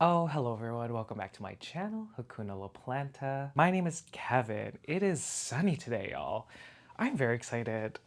Oh, hello everyone. Welcome back to my channel, Hakuna La Planta. My name is Kevin. It is sunny today, y'all. I'm very excited.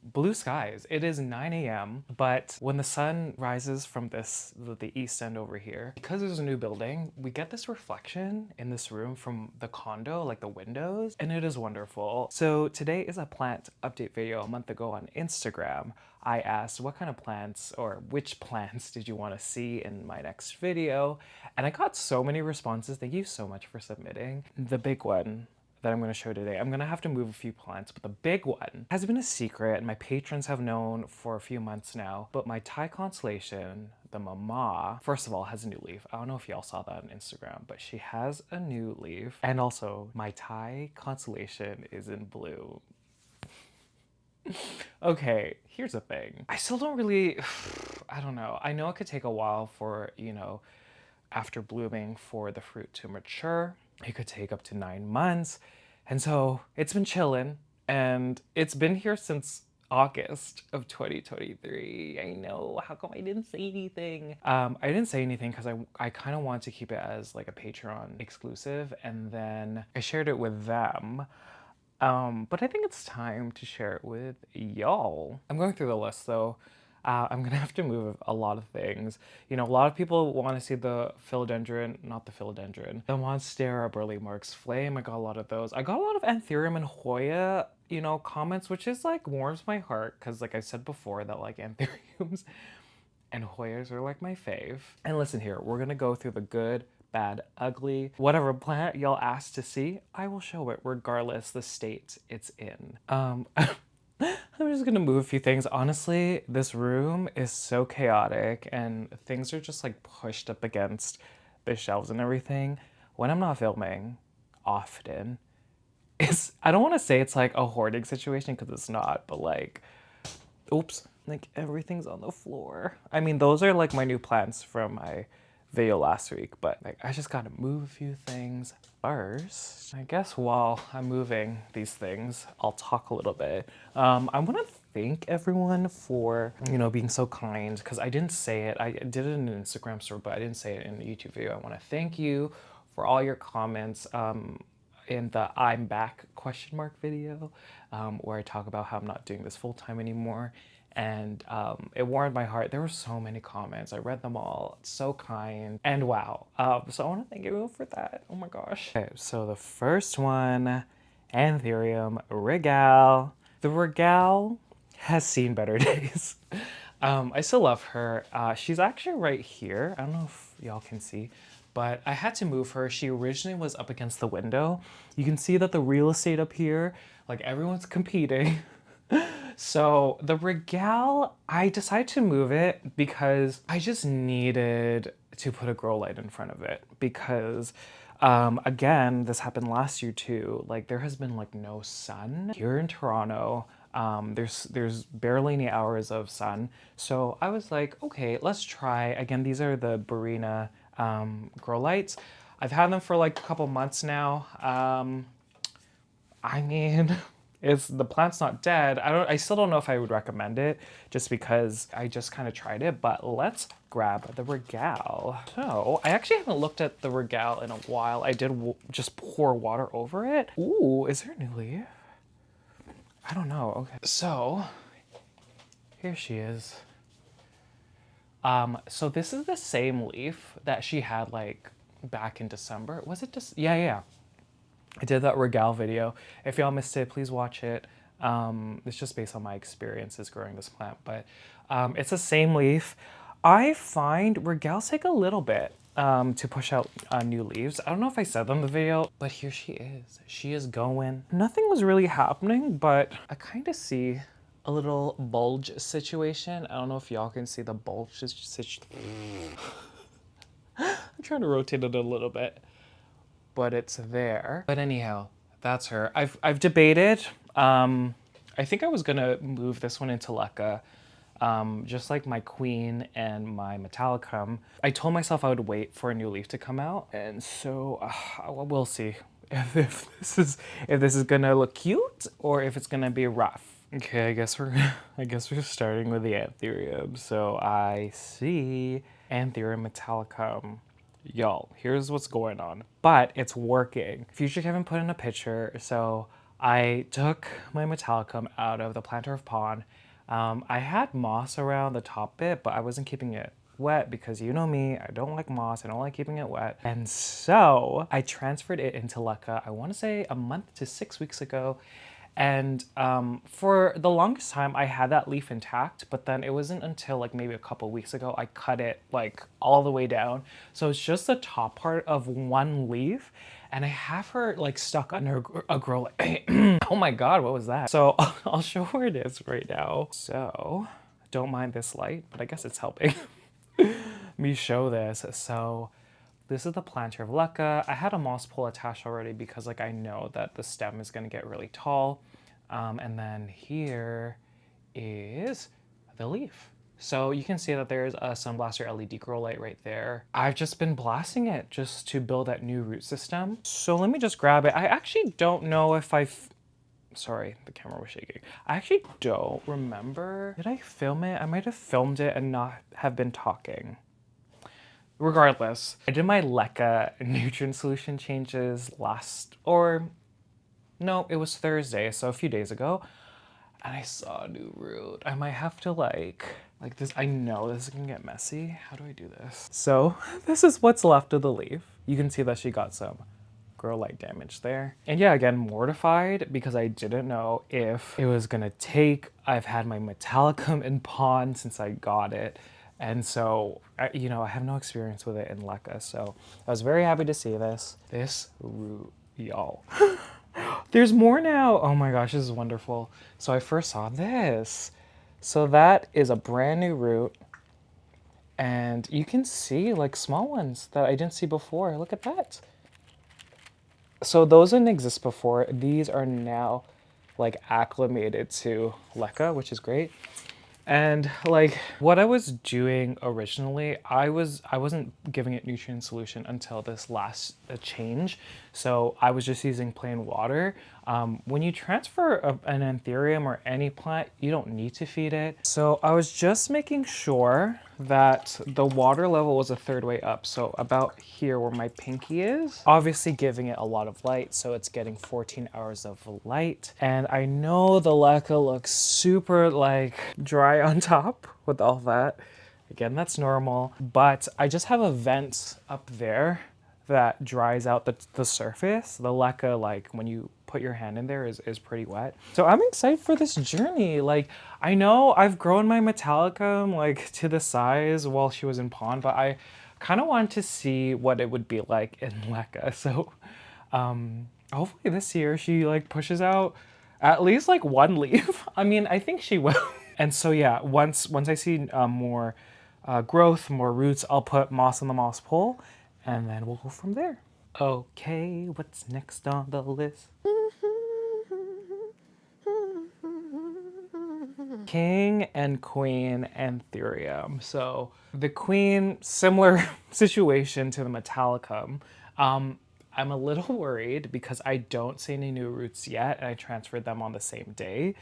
Blue skies. It is 9 a.m., but when the sun rises from the east end over here, because there's a new building, we get this reflection in this room from the condo, like the windows, and it is wonderful. So today is a plant update video. A month ago on Instagram, I asked what kind of plants or which plants did you want to see in my next video, and I got so many responses. Thank you so much for submitting. The big one that I'm going to show today. I'm going to have to move a few plants, but the big one has been a secret and my patrons have known for a few months now. But my Thai constellation, the mama, first of all, has a new leaf. I don't know if y'all saw that on Instagram, but she has a new leaf. And also, my Thai constellation is in blue. Okay, here's the thing. I still don't really, I don't know. I know it could take a while for, after blooming for the fruit to mature. It could take up to 9 months. And so it's been chilling and it's been here since August of 2023. I know, how come I didn't say anything? I didn't say anything because I kind of want to keep it as like a Patreon exclusive, and then I shared it with them. But I think it's time to share it with y'all. I'm going through the list though. I'm gonna have to move a lot of things. You know, a lot of people want to see the philodendron, not the philodendron, the Monstera Burle Marx flame. I got a lot of those. I got a lot of Anthurium and Hoya, comments, which is like warms my heart because, like I said before, that like Anthuriums and Hoyas are like my fave. And listen here, we're gonna go through the good, bad, ugly, whatever plant y'all asked to see, I will show it regardless the state it's in. I'm just gonna move a few things. Honestly, this room is so chaotic and things are just like pushed up against the shelves and everything. When I'm not filming, often, I don't want to say it's like a hoarding situation because it's not, but like, oops, like everything's on the floor. I mean, those are like my new plants from my video last week, but like I just gotta move a few things first. I guess while I'm moving these things, I'll talk a little bit. I want to thank everyone for, being so kind, because I didn't say it. I did it in an Instagram story, but I didn't say it in the YouTube video. I want to thank you for all your comments. In the I'm back question mark video, where I talk about how I'm not doing this full time anymore. And it warmed my heart. There were so many comments. I read them all. It's so kind. And wow. So I want to thank everyone for that. Oh my gosh. Okay, so the first one, Anthurium Regale. The Regale has seen better days. I still love her. She's actually right here. I don't know if y'all can see, but I had to move her. She originally was up against the window. You can see that the real estate up here, like everyone's competing. So the Regale, I decided to move it because I just needed to put a grow light in front of it because again, this happened last year too. Like there has been like no sun here in Toronto. There's barely any hours of sun. So I was like, okay, let's try. Again, these are the Burina grow lights. I've had them for like a couple months now. I mean, the plant's not dead. I still don't know if I would recommend it just because I just kind of tried it, but let's grab the Regale. So I actually haven't looked at the Regale in a while. I did just pour water over it. Ooh, is there a new leaf? I don't know. Okay. So here she is. So this is the same leaf that she had like back in December. Was it just, yeah. I did that Regale video. If y'all missed it, please watch it. It's just based on my experiences growing this plant, but it's the same leaf. I find Regales take a little bit to push out new leaves. I don't know if I said that in the video, but here she is. She is going. Nothing was really happening, but I kind of see a little bulge situation. I don't know if y'all can see the bulge situation. I'm trying to rotate it a little bit, but it's there. But anyhow, that's her. I've debated. I think I was gonna move this one into Leca, just like my Queen and my Metallicum. I told myself I would wait for a new leaf to come out, and so we'll see if this is gonna look cute or if it's gonna be rough. Okay, I guess we're starting with the Anthurium. So I see Anthurium Metallicum. Y'all, here's what's going on, but it's working. Future Kevin put in a picture. So I took my Metallicum out of the planter of Pon. I had moss around the top bit, but I wasn't keeping it wet because you know me, I don't like moss, I don't like keeping it wet. And so I transferred it into Leca, I want to say a month to 6 weeks ago. And for the longest time, I had that leaf intact, but then it wasn't until like maybe a couple weeks ago, I cut it like all the way down. So it's just the top part of one leaf. And I have her like stuck under a grow light. Oh my God, what was that? So I'll show where it is right now. So don't mind this light, but I guess it's helping me show this. So this is the planter of Leca. I had a moss pole attached already because like I know that the stem is gonna get really tall. And then here is the leaf. So you can see that there's a Sunblaster LED grow light right there. I've just been blasting it just to build that new root system. So let me just grab it. I actually don't know if sorry, the camera was shaking. I actually don't remember. Did I film it? I might have filmed it and not have been talking. Regardless, I did my Leca nutrient solution changes no, it was Thursday, so a few days ago, and I saw a new root. I might have to like this. I know this is gonna get messy. How do I do this? So this is what's left of the leaf. You can see that she got some grow light damage there. And yeah, again, mortified because I didn't know if it was gonna take. I've had my Metallicum in Pon since I got it. And so, you know, I have no experience with it in Leca. So I was very happy to see this. This root, y'all. There's more now. Oh my gosh, this is wonderful. So I first saw this. So that is a brand new root. And you can see like small ones that I didn't see before. Look at that. So those didn't exist before. These are now like acclimated to Leca, which is great. And like what I was doing originally, I wasn't giving it nutrient solution until this last change. So I was just using plain water. When you transfer an Anthurium or any plant, you don't need to feed it. So I was just making sure that the water level was a third way up. So about here where my pinky is, obviously giving it a lot of light. So it's getting 14 hours of light. And I know the Leca looks super like dry on top with all that. Again, that's normal, but I just have a vent up there that dries out the surface. The Leca, like when you put your hand in there is pretty wet. So I'm excited for this journey. Like I know I've grown my Metallicum like to the size while she was in Pon, but I kind of wanted to see what it would be like in Leca. So hopefully this year she like pushes out at least like one leaf. I mean, I think she will. And so yeah, once I see more growth, more roots, I'll put moss on the moss pole and then we'll go from there. Okay, what's next on the list? King and Queen Anthurium. So the Queen, similar situation to the Metallicum. I'm a little worried because I don't see any new roots yet and I transferred them on the same day.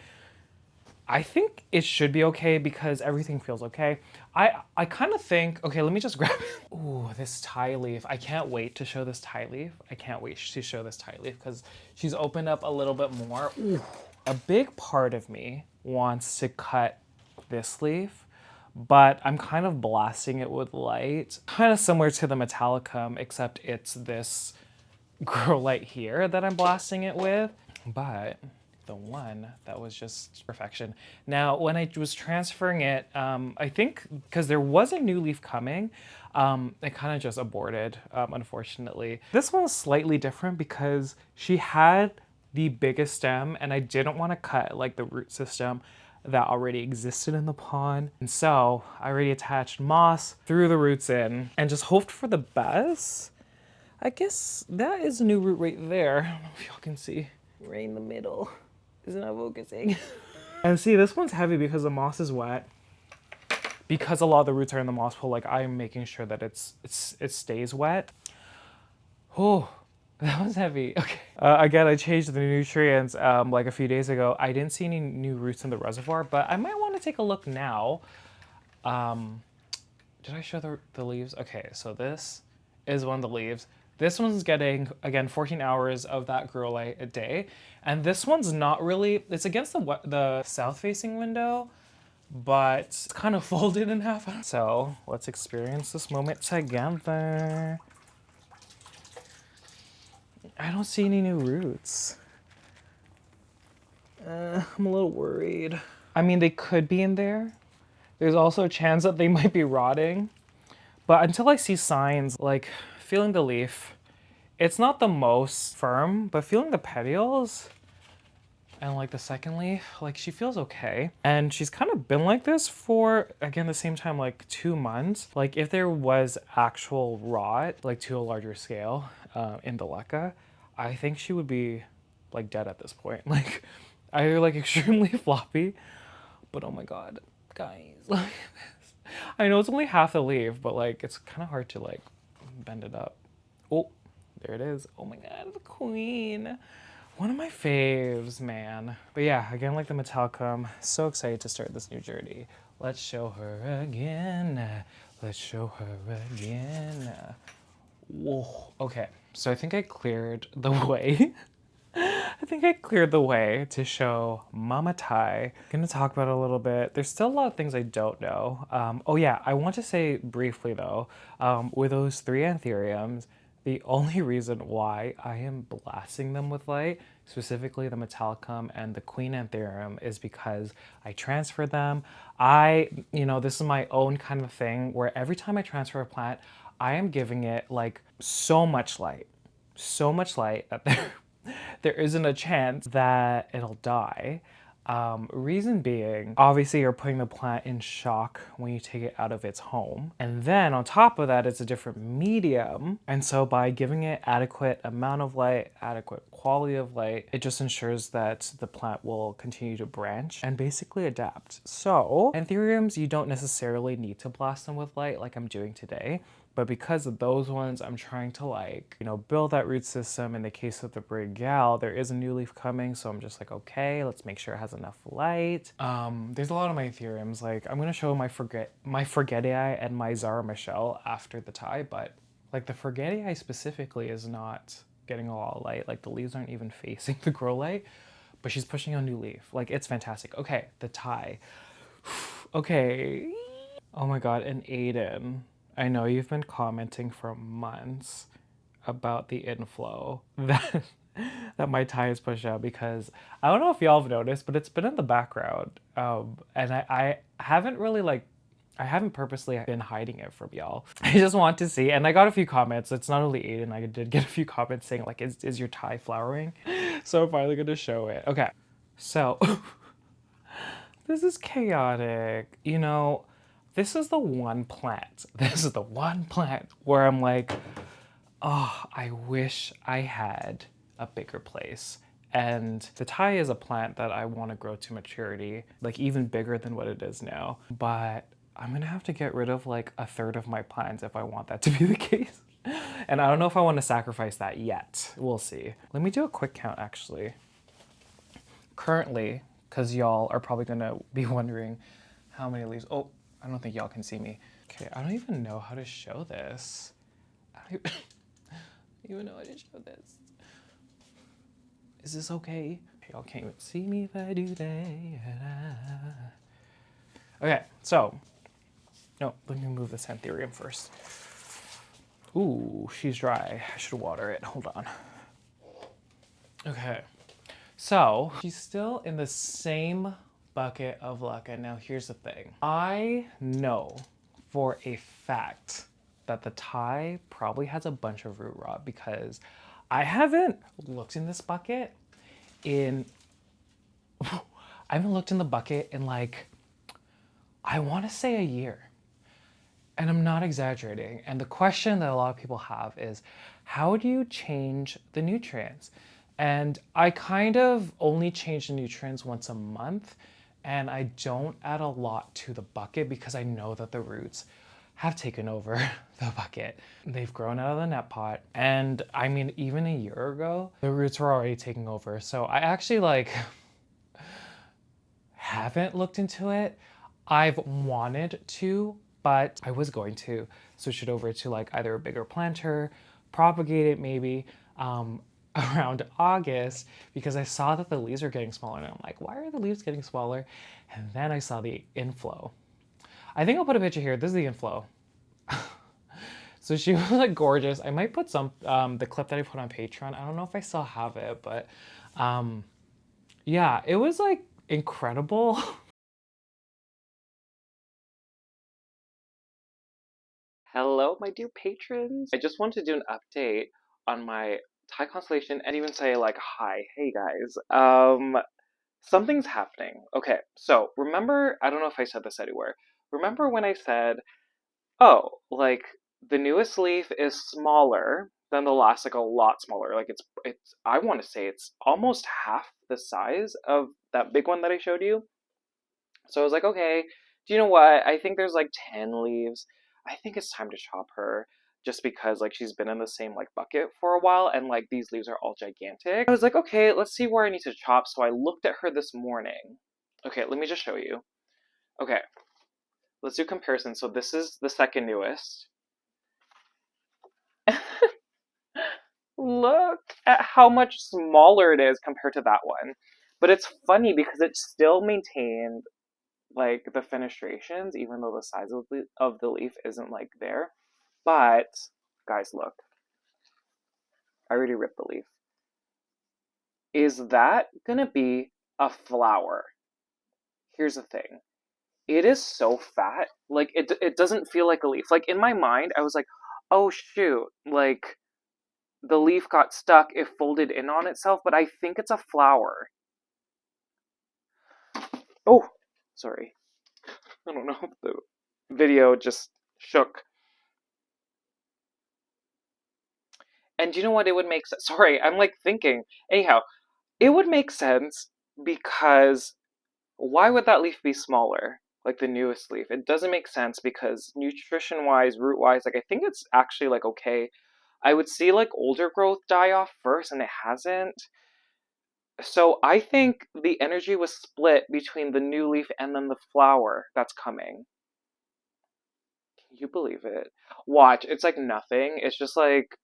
I think it should be okay because everything feels okay. I kind of think, okay, let me just grab it. Ooh, this Thai leaf. I can't wait to show this Thai leaf. I can't wait to show this Thai leaf because she's opened up a little bit more. Ooh. A big part of me wants to cut this leaf, but I'm kind of blasting it with light. Kind of similar to the Metallicum, except it's this grow light here that I'm blasting it with. But the one that was just perfection. Now, when I was transferring it, I think because there was a new leaf coming, it kind of just aborted, unfortunately. This one was slightly different because she had the biggest stem and I didn't want to cut like the root system that already existed in the pond. And so I already attached moss, threw the roots in, and just hoped for the best. I guess that is a new root right there. I don't know if y'all can see. Right in the middle. Isn't that focusing? And see, this one's heavy because the moss is wet. Because a lot of the roots are in the moss pool, like I'm making sure that it stays wet. Oh, that was heavy. Okay. Again, I changed the nutrients like a few days ago. I didn't see any new roots in the reservoir, but I might want to take a look now. Did I show the leaves? Okay, so this is one of the leaves. This one's getting, again, 14 hours of that grow light a day. And this one's not really, it's against the south-facing window, but it's kind of folded in half. So let's experience this moment together. I don't see any new roots. I'm a little worried. I mean, they could be in there. There's also a chance that they might be rotting. But until I see signs, like feeling the leaf, it's not the most firm, but feeling the petioles and like the second leaf, like she feels okay. And she's kind of been like this for, again, the same time, like 2 months. Like if there was actual rot, like to a larger scale in the Leca, I think she would be like dead at this point. Like either like extremely floppy, but oh my God, guys, look at this. I know it's only half the leaf, but like it's kind of hard to like bend it up. Oh, there it is. Oh my God, the queen. One of my faves, man. But yeah, again, like the Metallicum, so excited to start this new journey. Let's show her again. Let's show her again. Whoa, okay. So I think I cleared the way. I think I cleared the way to show Mama Thai. I'm gonna talk about it a little bit. There's still a lot of things I don't know. Oh yeah, I want to say briefly though, with those 3 Anthuriums, the only reason why I am blasting them with light, specifically the Metallicum and the Queen Anthurium, is because I transfer them. This is my own kind of thing where every time I transfer a plant, I am giving it like so much light that there isn't a chance that it'll die. Reason being, obviously you're putting the plant in shock when you take it out of its home. And then on top of that, it's a different medium. And so by giving it adequate amount of light, adequate quality of light, it just ensures that the plant will continue to branch and basically adapt. So Anthuriums, you don't necessarily need to blast them with light like I'm doing today. But because of those ones, I'm trying to build that root system. In the case of the Regale, there is a new leaf coming, so I'm just like, okay, let's make sure it has enough light. There's a lot of my Anthuriums. Like I'm gonna show my Forgetii and my Zara Michelle after the Thai, but like the Forgetii specifically is not getting a lot of light. Like the leaves aren't even facing the grow light, but she's pushing a new leaf. Like it's fantastic. Okay, the Thai. Okay. Oh my God, and Aiden. I know you've been commenting for months about the inflow that my Thai is pushed out, because I don't know if y'all have noticed, but it's been in the background. And I haven't really I haven't purposely been hiding it from y'all. I just want to see, and I got a few comments. It's not only Aiden, I did get a few comments saying like, is your Thai flowering? So I'm finally gonna show it. Okay, so this is chaotic, This is the one plant. This is the one plant where I'm like, oh, I wish I had a bigger place. And the Thai is a plant that I want to grow to maturity, like even bigger than what it is now. But I'm gonna have to get rid of like a third of my plants if I want that to be the case. And I don't know if I want to sacrifice that yet. We'll see. Let me do a quick count actually. Currently, because y'all are probably gonna be wondering how many leaves. Oh, I don't think y'all can see me. Okay, I don't even know how to show this. I don't even know how to show this. Is this okay? Y'all can't even see me if I do that. Okay, so, no, let me move this Anthurium first. Ooh, she's dry. I should water it. Hold on. Okay, so she's still in the same bucket of Leca. Now here's the thing. I know for a fact that the Thai probably has a bunch of root rot because I haven't looked in this bucket in, I haven't looked in the bucket in like, I want to say a year. And I'm not exaggerating. And the question that a lot of people have is, how do you change the nutrients? And I kind of only change the nutrients once a month, and I don't add a lot to the bucket because I know that the roots have taken over the bucket. They've grown out of the net pot. And I mean, even a year ago, the roots were already taking over. So I actually haven't looked into it. I've wanted to, but I was going to switch it over to like either a bigger planter, propagate it maybe around August, because I saw that the leaves are getting smaller and I'm like, why are the leaves getting smaller? And then I saw the inflow. I think I'll put a picture here. This is the inflow. So she was like gorgeous. I might put some, the clip that I put on Patreon. I don't know if I still have it, but yeah, it was like incredible. Hello, my dear patrons. I just wanted to do an update on my Thai constellation and even say like, hi, hey guys. Something's happening. Okay, so remember, I don't know if I said this anywhere. Remember when I said, oh, like the newest leaf is smaller than the last, like a lot smaller. Like it's I want to say it's almost half the size of that big one that I showed you. So I was like, okay, do you know what? I think there's like 10 leaves. I think it's time to chop her just because like she's been in the same like bucket for a while and like these leaves are all gigantic. I was like, okay, let's see where I need to chop. So I looked at her this morning. Okay, let me just show you. Okay, let's do comparison. So this is the second newest. Look at how much smaller it is compared to that one. But it's funny because it still maintained like the fenestrations, even though the size of the leaf isn't like there. But guys, look. I already ripped the leaf. Is that gonna be a flower? Here's the thing. It is so fat. Like it doesn't feel like a leaf. Like in my mind, I was like, oh shoot, like the leaf got stuck, it folded in on itself, but I think it's a flower. Oh, sorry. I don't know if the video just shook. And do you know what? It would make sense. Sorry, I'm like thinking. Anyhow, it would make sense because why would that leaf be smaller? Like the newest leaf. It doesn't make sense because nutrition wise, root wise, like I think it's actually like okay. I would see like older growth die off first and it hasn't. So I think the energy was split between the new leaf and then the flower that's coming. Can you believe it? Watch, it's like nothing. It's just like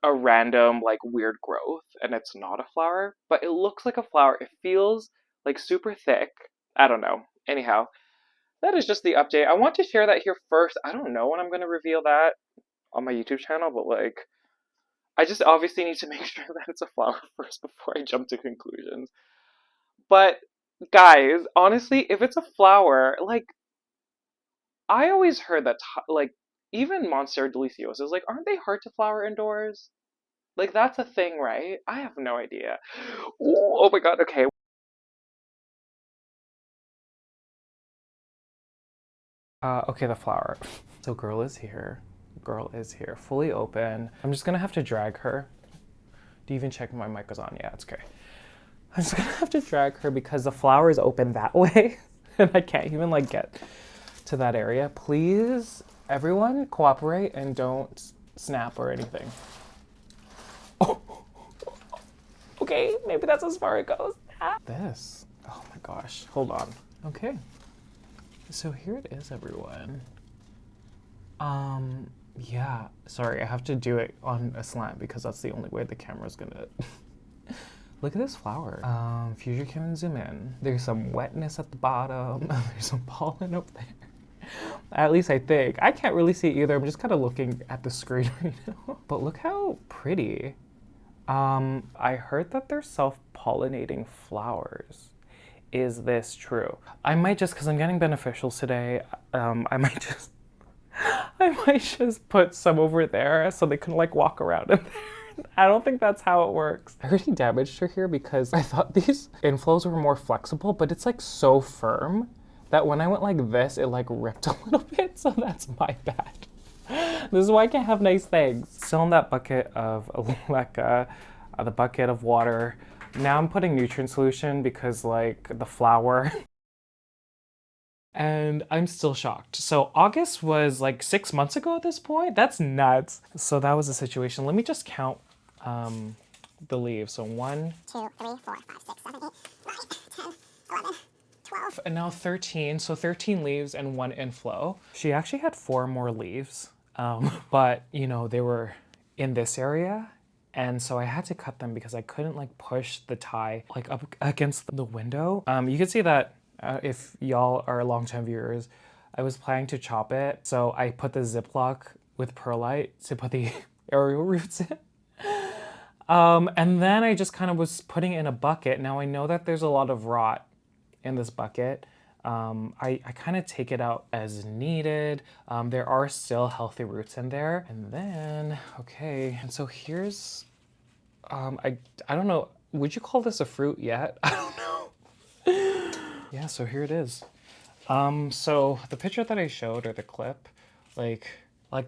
a random like weird growth and it's not a flower, but it looks like a flower. It feels like super thick. I don't know. Anyhow, that is just the update. I want to share that here first. I don't know when I'm going to reveal that on my YouTube channel, but like I just obviously need to make sure that it's a flower first before I jump to conclusions. But guys, honestly, if it's a flower, like I always heard that like even Monstera deliciosa, like aren't they hard to flower indoors? Like that's a thing, right? I have no idea. Ooh, oh my god, okay. Okay, the flower. So girl is here. Girl is here, fully open. I'm just gonna have to drag her. Do you even check if my mic is on? Yeah, it's okay. I'm just gonna have to drag her because the flower is open that way and I can't even like get to that area. Please, everyone cooperate and don't snap or anything. Oh, okay, maybe that's as far as it goes. This, oh my gosh, hold on. Okay, so here it is, everyone. Yeah, sorry, I have to do it on a slant because that's the only way the camera's gonna... Look at this flower. If you can zoom in, there's some wetness at the bottom. There's some pollen up there. At least I think. I can't really see it either. I'm just kind of looking at the screen right now. But look how pretty. I heard that they're self-pollinating flowers. Is this true? I might just, because I'm getting beneficials today, I might just put some over there so they can like walk around in there. I don't think that's how it works. I already damaged her here because I thought these inflows were more flexible, but it's like so firm that when I went like this, it like ripped a little bit, so that's my bad. This is why I can't have nice things. Still in that bucket of Leca, the bucket of water. Now I'm putting nutrient solution because like the flower. And I'm still shocked. So August was like 6 months ago at this point? That's nuts. So that was the situation. Let me just count the leaves. So 1, 2, 3, 4, 5, 6, 7, 8, 9, 10, 11, 12. And now 13, so 13 leaves and 1 inflow. She actually had 4 more leaves, but you know, they were in this area. And so I had to cut them because I couldn't like push the Thai like up against the window. You can see that if y'all are long-time viewers, I was planning to chop it. So I put the Ziploc with perlite to put the aerial roots in. And then I just kind of was putting it in a bucket. Now I know that there's a lot of rot in this bucket. I kind of take it out as needed. There are still healthy roots in there. And then, okay, and so here's, I don't know, would you call this a fruit yet? I don't know. Yeah, so here it is. So the picture that I showed, or the clip, like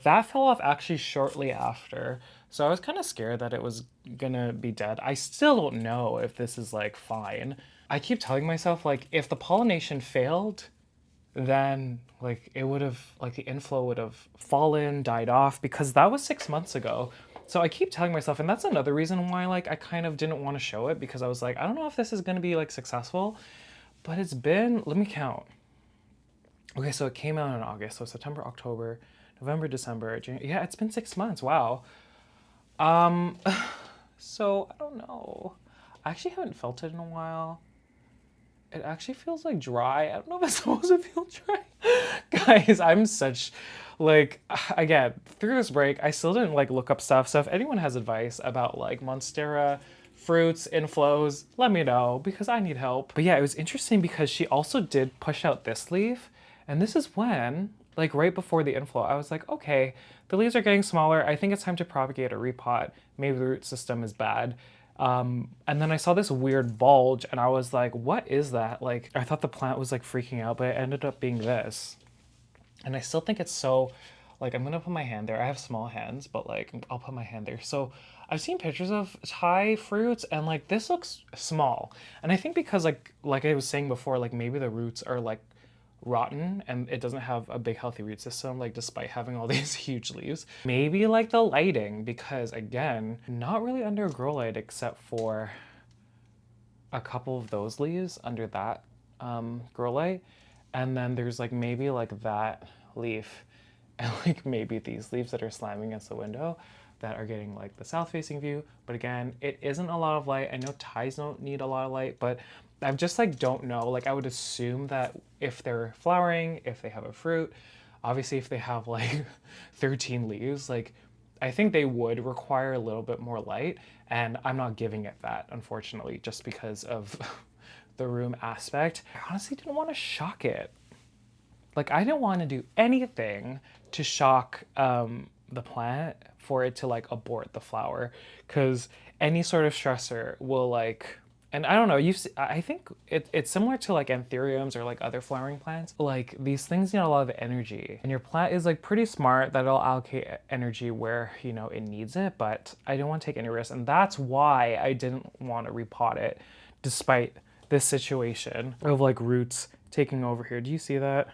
that fell off actually shortly after. So I was kind of scared that it was gonna be dead. I still don't know if this is like fine. I keep telling myself like if the pollination failed, then like it would have, like the inflow would have fallen, died off, because that was 6 months ago. So I keep telling myself, and that's another reason why like I kind of didn't want to show it, because I was like, I don't know if this is gonna be like successful, but it's been, let me count. Okay, so it came out in August, so September, October, November, December, January. Yeah, it's been 6 months. Wow. So I don't know. I actually haven't felt it in a while. It actually feels like dry. I don't know if it's supposed to feel dry. Guys, I'm such, like, again, through this break, I still didn't like look up stuff. So if anyone has advice about like Monstera fruits, inflows, let me know because I need help. But yeah, it was interesting because she also did push out this leaf. And this is when, like right before the inflow, I was like, okay, the leaves are getting smaller. I think it's time to propagate or repot. Maybe the root system is bad. And then I saw this weird bulge and I was like, what is that? Like, I thought the plant was like freaking out, but it ended up being this. And I still think it's so, like, I'm gonna put my hand there. I have small hands, but like, I'll put my hand there. So I've seen pictures of Thai fruits and like, this looks small. And I think because like I was saying before, like maybe the roots are like rotten and it doesn't have a big healthy root system, like despite having all these huge leaves. Maybe like the lighting, because again, not really under a grow light except for a couple of those leaves under that grow light. And then there's like maybe like that leaf and like maybe these leaves that are slamming against the window that are getting like the south facing view. But again, it isn't a lot of light. I know Thais don't need a lot of light, but I just like don't know. Like I would assume that if they're flowering, if they have a fruit, obviously if they have like 13 leaves, like I think they would require a little bit more light, and I'm not giving it that, unfortunately, just because of the room aspect. I honestly didn't want to shock it. Like I didn't want to do anything to shock the plant for it to like abort the flower, because any sort of stressor will like, and I don't know, I think it's similar to like anthuriums or like other flowering plants. Like these things need a lot of energy, and your plant is like pretty smart that it'll allocate energy where, you know, it needs it, but I didn't want to take any risks. And that's why I didn't want to repot it despite this situation of like roots taking over here. Do you see that?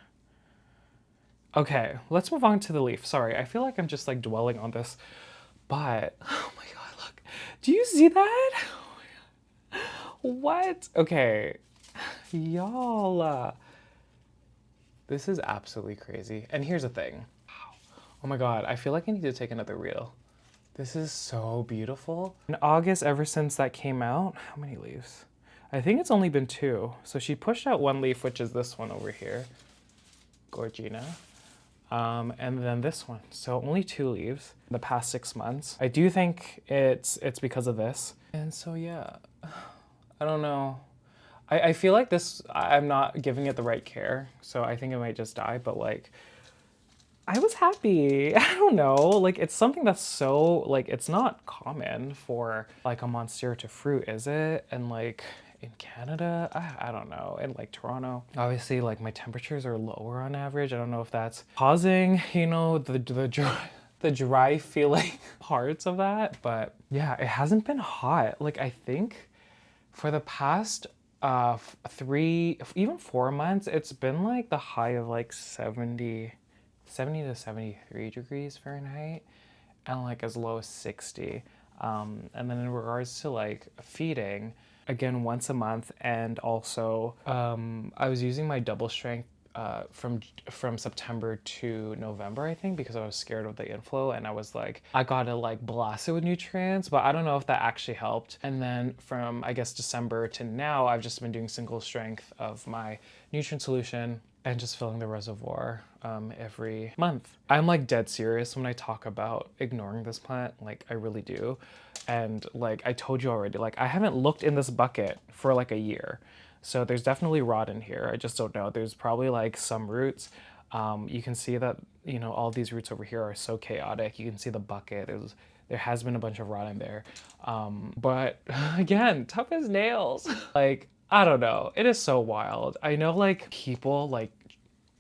Okay, let's move on to the leaf. Sorry, I feel like I'm just like dwelling on this, but oh my god, look. Do you see that? What? Okay, y'all. This is absolutely crazy. And here's the thing. Oh my god, I feel like I need to take another reel. This is so beautiful. In August, ever since that came out, how many leaves? I think it's only been 2. So she pushed out 1 leaf, which is this one over here, Gorgina. And then this one. So only 2 leaves in the past 6 months. I do think it's because of this. And so yeah, I don't know. I feel like this, I'm not giving it the right care. So I think it might just die, but like, I was happy. I don't know. Like it's something that's so like, it's not common for like a Monstera to fruit, is it? And like, in Canada, I don't know, in like Toronto, obviously like my temperatures are lower on average. I don't know if that's causing, you know, the dry feeling parts of that, but yeah, it hasn't been hot. Like I think for the past 3, even 4 months, it's been like the high of like 70 to 73 degrees Fahrenheit and like as low as 60. And then in regards to like feeding, again once a month. And also I was using my double strength from September to November, I think, because I was scared of the inflow, and I was like, I gotta like blast it with nutrients, but I don't know if that actually helped. And then from, I guess, December to now, I've just been doing single strength of my nutrient solution and just filling the reservoir every month. I'm like dead serious when I talk about ignoring this plant. Like, I really do. And like I told you already, like I haven't looked in this bucket for like a year. So there's definitely rot in here. I just don't know. There's probably like some roots. You can see that, you know, all these roots over here are so chaotic. You can see the bucket. There has been a bunch of rot in there. But again, tough as nails. Like, I don't know. It is so wild. I know like people like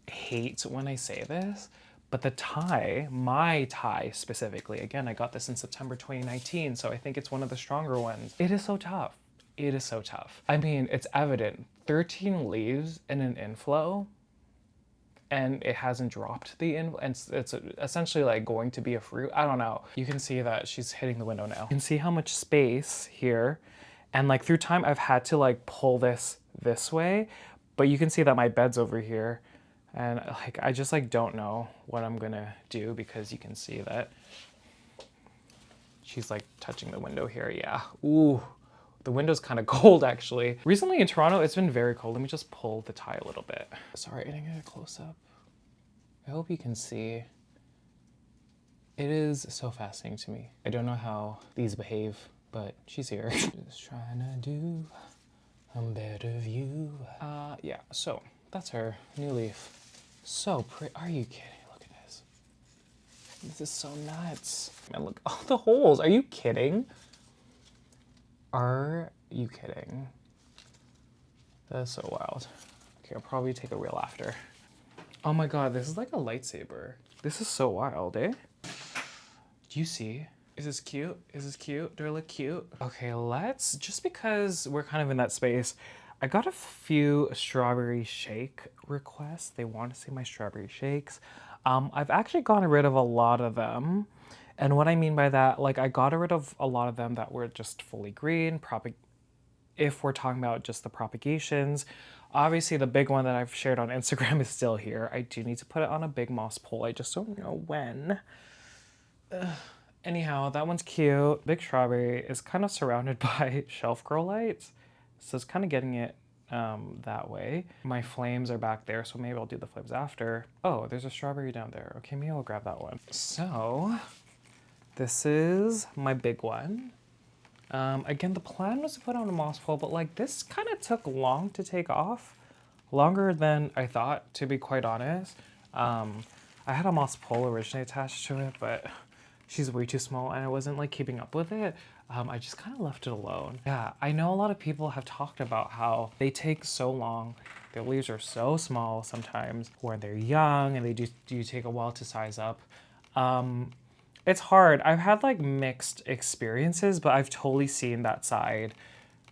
hate when I say this, but the Thai, my Thai specifically, again, I got this in September 2019, so I think it's one of the stronger ones. It is so tough. It is so tough. I mean, it's evident. 13 leaves in an inflow, and it hasn't dropped the inflow, and it's essentially like going to be a fruit. I don't know. You can see that she's hitting the window now. You can see how much space here, and like through time, I've had to like pull this way, but you can see that my bed's over here, and like I just like don't know what I'm gonna do because you can see that she's like touching the window here. Yeah. Ooh. The window's kind of cold actually. Recently in Toronto, it's been very cold. Let me just pull the Thai a little bit. Sorry, I didn't get a close up. I hope you can see. It is so fascinating to me. I don't know how these behave, but she's here. Just trying to do a better view. Yeah, so that's her new leaf. So pretty. Are you kidding? Look at this. This is so nuts. Man, look, all the holes. Are you kidding? Are you kidding? That's so wild. Okay, I'll probably take a reel after. Oh my god, this is like a lightsaber. This is so wild, eh? Do you see? Is this cute? Is this cute? Do I look cute? Okay, let's, just because we're kind of in that space, I got a few strawberry shake requests. They want to see my strawberry shakes. I've actually gotten rid of a lot of them. And what I mean by that, like I got rid of a lot of them that were just fully green, if we're talking about just the propagations. Obviously the big one that I've shared on Instagram is still here. I do need to put it on a big moss pole. I just don't know when. Anyhow, that one's cute. Big strawberry is kind of surrounded by shelf grow lights. So it's kind of getting it that way. My flames are back there, so maybe I'll do the flames after. Oh, there's a strawberry down there. Okay, maybe I'll grab that one. So this is my big one. Again, the plan was to put on a moss pole, but like this kind of took long to take off. Longer than I thought, to be quite honest. I had a moss pole originally attached to it, but she's way too small and I wasn't like keeping up with it. I just kind of left it alone. Yeah, I know a lot of people have talked about how they take so long. Their leaves are so small sometimes when they're young, and they do take a while to size up. It's hard. I've had like mixed experiences, but I've totally seen that side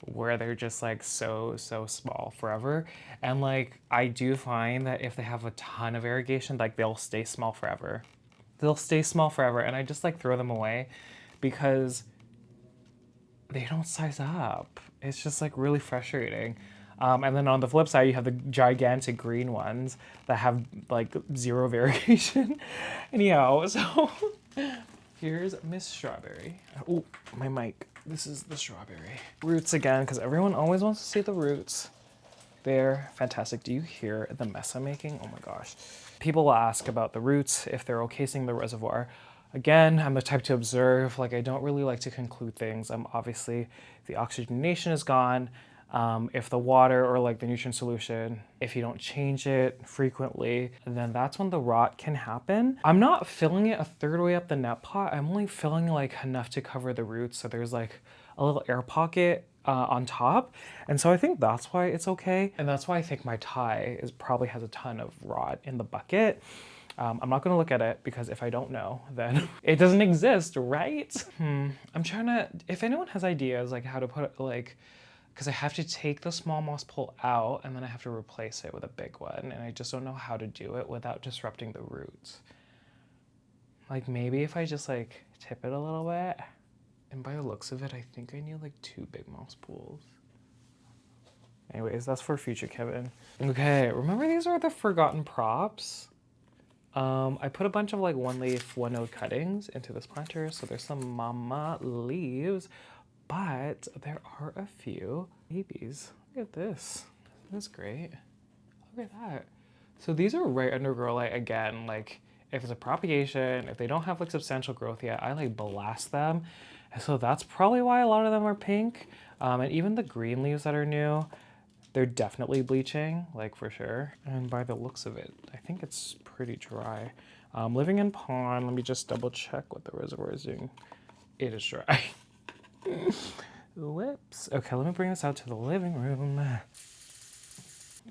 where they're just like so small forever. And like I do find that if they have a ton of irrigation, like they'll stay small forever. They'll stay small forever, and I just like throw them away because they don't size up. It's just like really frustrating. And then on the flip side, you have the gigantic green ones that have like zero variation. Anyhow, so here's Miss Strawberry. Oh, my mic. This is the strawberry. Roots again, because everyone always wants to see the roots. They're fantastic. Do you hear the mess I'm making? Oh my gosh. People will ask about the roots, if they're okay seeing the reservoir. Again, I'm the type to observe. Like, I don't really like to conclude things. Obviously, the oxygenation is gone. If the water or like the nutrient solution, if you don't change it frequently, then that's when the rot can happen. I'm not filling it a third way up the net pot. I'm only filling like enough to cover the roots. So there's like a little air pocket on top. And so I think that's why it's okay. And that's why I think my Thai probably has a ton of rot in the bucket. I'm not gonna look at it because if I don't know, then it doesn't exist, right? I'm trying to, if anyone has ideas like how to put it, like, because I have to take the small moss pole out and then I have to replace it with a big one, and I just don't know how to do it without disrupting the roots. Like maybe if I just like tip it a little bit, and by the looks of it, I think I need like 2 big moss poles. Anyways, that's for future Kevin. Okay, remember these are the forgotten props? I put a bunch of like one leaf, one node cuttings into this planter, so there's some mama leaves, but there are a few babies. Look at this. That's great. Look at that. So these are right under grow light again. Like if it's a propagation, if they don't have like substantial growth yet, I like blast them. And so that's probably why a lot of them are pink. And even the green leaves that are new, they're definitely bleaching, like for sure. And by the looks of it, I think it's pretty dry. Living in pond, let me just double check what the reservoir is doing. It is dry. Whoops. Okay, let me bring this out to the living room.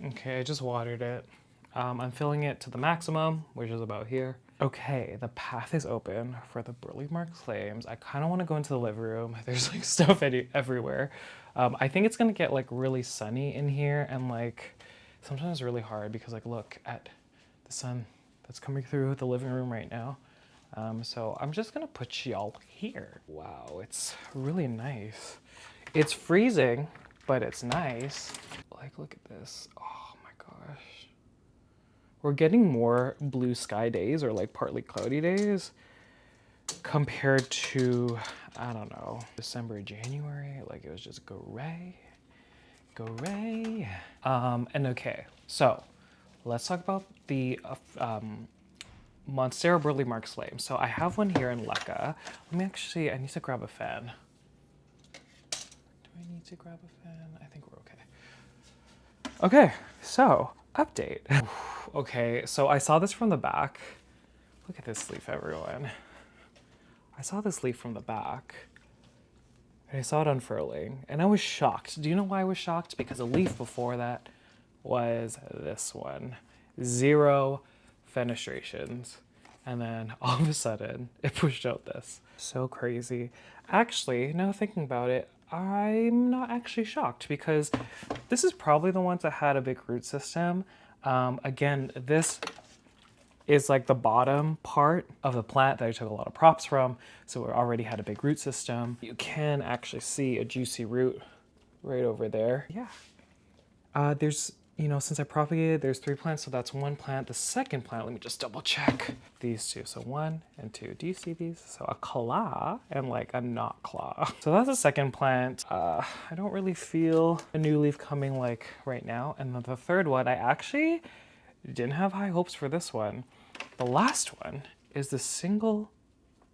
Okay, I just watered it. I'm filling it to the maximum, which is about here. Okay, the path is open for the Burle Marx flames. I kind of want to go into the living room. There's like stuff everywhere. I think it's gonna get like really sunny in here, and like sometimes really hard because like look at the sun that's coming through the living room right now. So I'm just gonna put y'all here. Wow, it's really nice. It's freezing, but it's nice. Like look at this. Oh my gosh. We're getting more blue sky days or like partly cloudy days compared to, I don't know, December, January. Like it was just gray. And okay, so let's talk about the Monstera Burle Marx flame. So I have one here in Leca. Let me actually, I need to grab a fan. Do I need to grab a fan? I think we're okay. Okay, so update. Okay, so I saw this from the back. Look at this leaf, everyone. I saw this leaf from the back. And I saw it unfurling, and I was shocked. Do you know why I was shocked? Because the leaf before that was this one. 0 fenestrations. And then all of a sudden, it pushed out this. So crazy. Actually, now thinking about it, I'm not actually shocked because this is probably the ones that had a big root system. Again, this is like the bottom part of the plant that I took a lot of props from. So it already had a big root system. You can actually see a juicy root right over there. Yeah. There's, you know, since I propagated, there's 3 plants. So that's 1 plant. The second plant, let me just double check these 2. So 1 and 2. Do you see these? So a claw and like a not claw. So that's the second plant. I don't really feel a new leaf coming like right now. And then the third one, I actually didn't have high hopes for this one. The last one is the single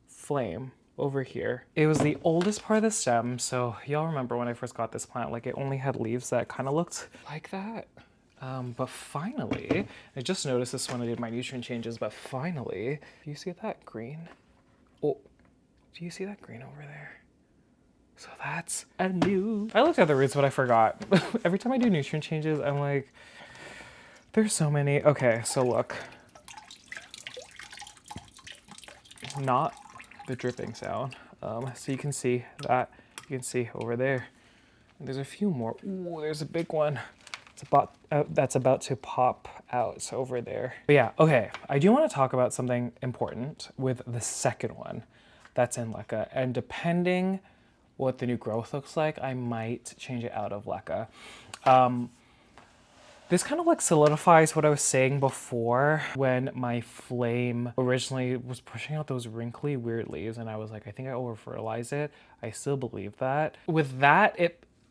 flame over here. It was the oldest part of the stem, so y'all remember when I first got this plant, like it only had leaves that kind of looked like that. But finally, I just noticed this when I did my nutrient changes, but finally, do you see that green? Oh, do you see that green over there? So that's a new... I looked at the roots, but I forgot. Every time I do nutrient changes, I'm like, there's so many. Okay, so look. Not the dripping sound. So you can see that. You can see over there. And there's a few more. Ooh, there's a big one. It's about that's about to pop out over there. But yeah, okay. I do want to talk about something important with the second one that's in Leca. And depending what the new growth looks like, I might change it out of Leca. This kind of like solidifies what I was saying before when my flame originally was pushing out those wrinkly weird leaves, and I was like, I think I over-fertilized it. I still believe that. With that,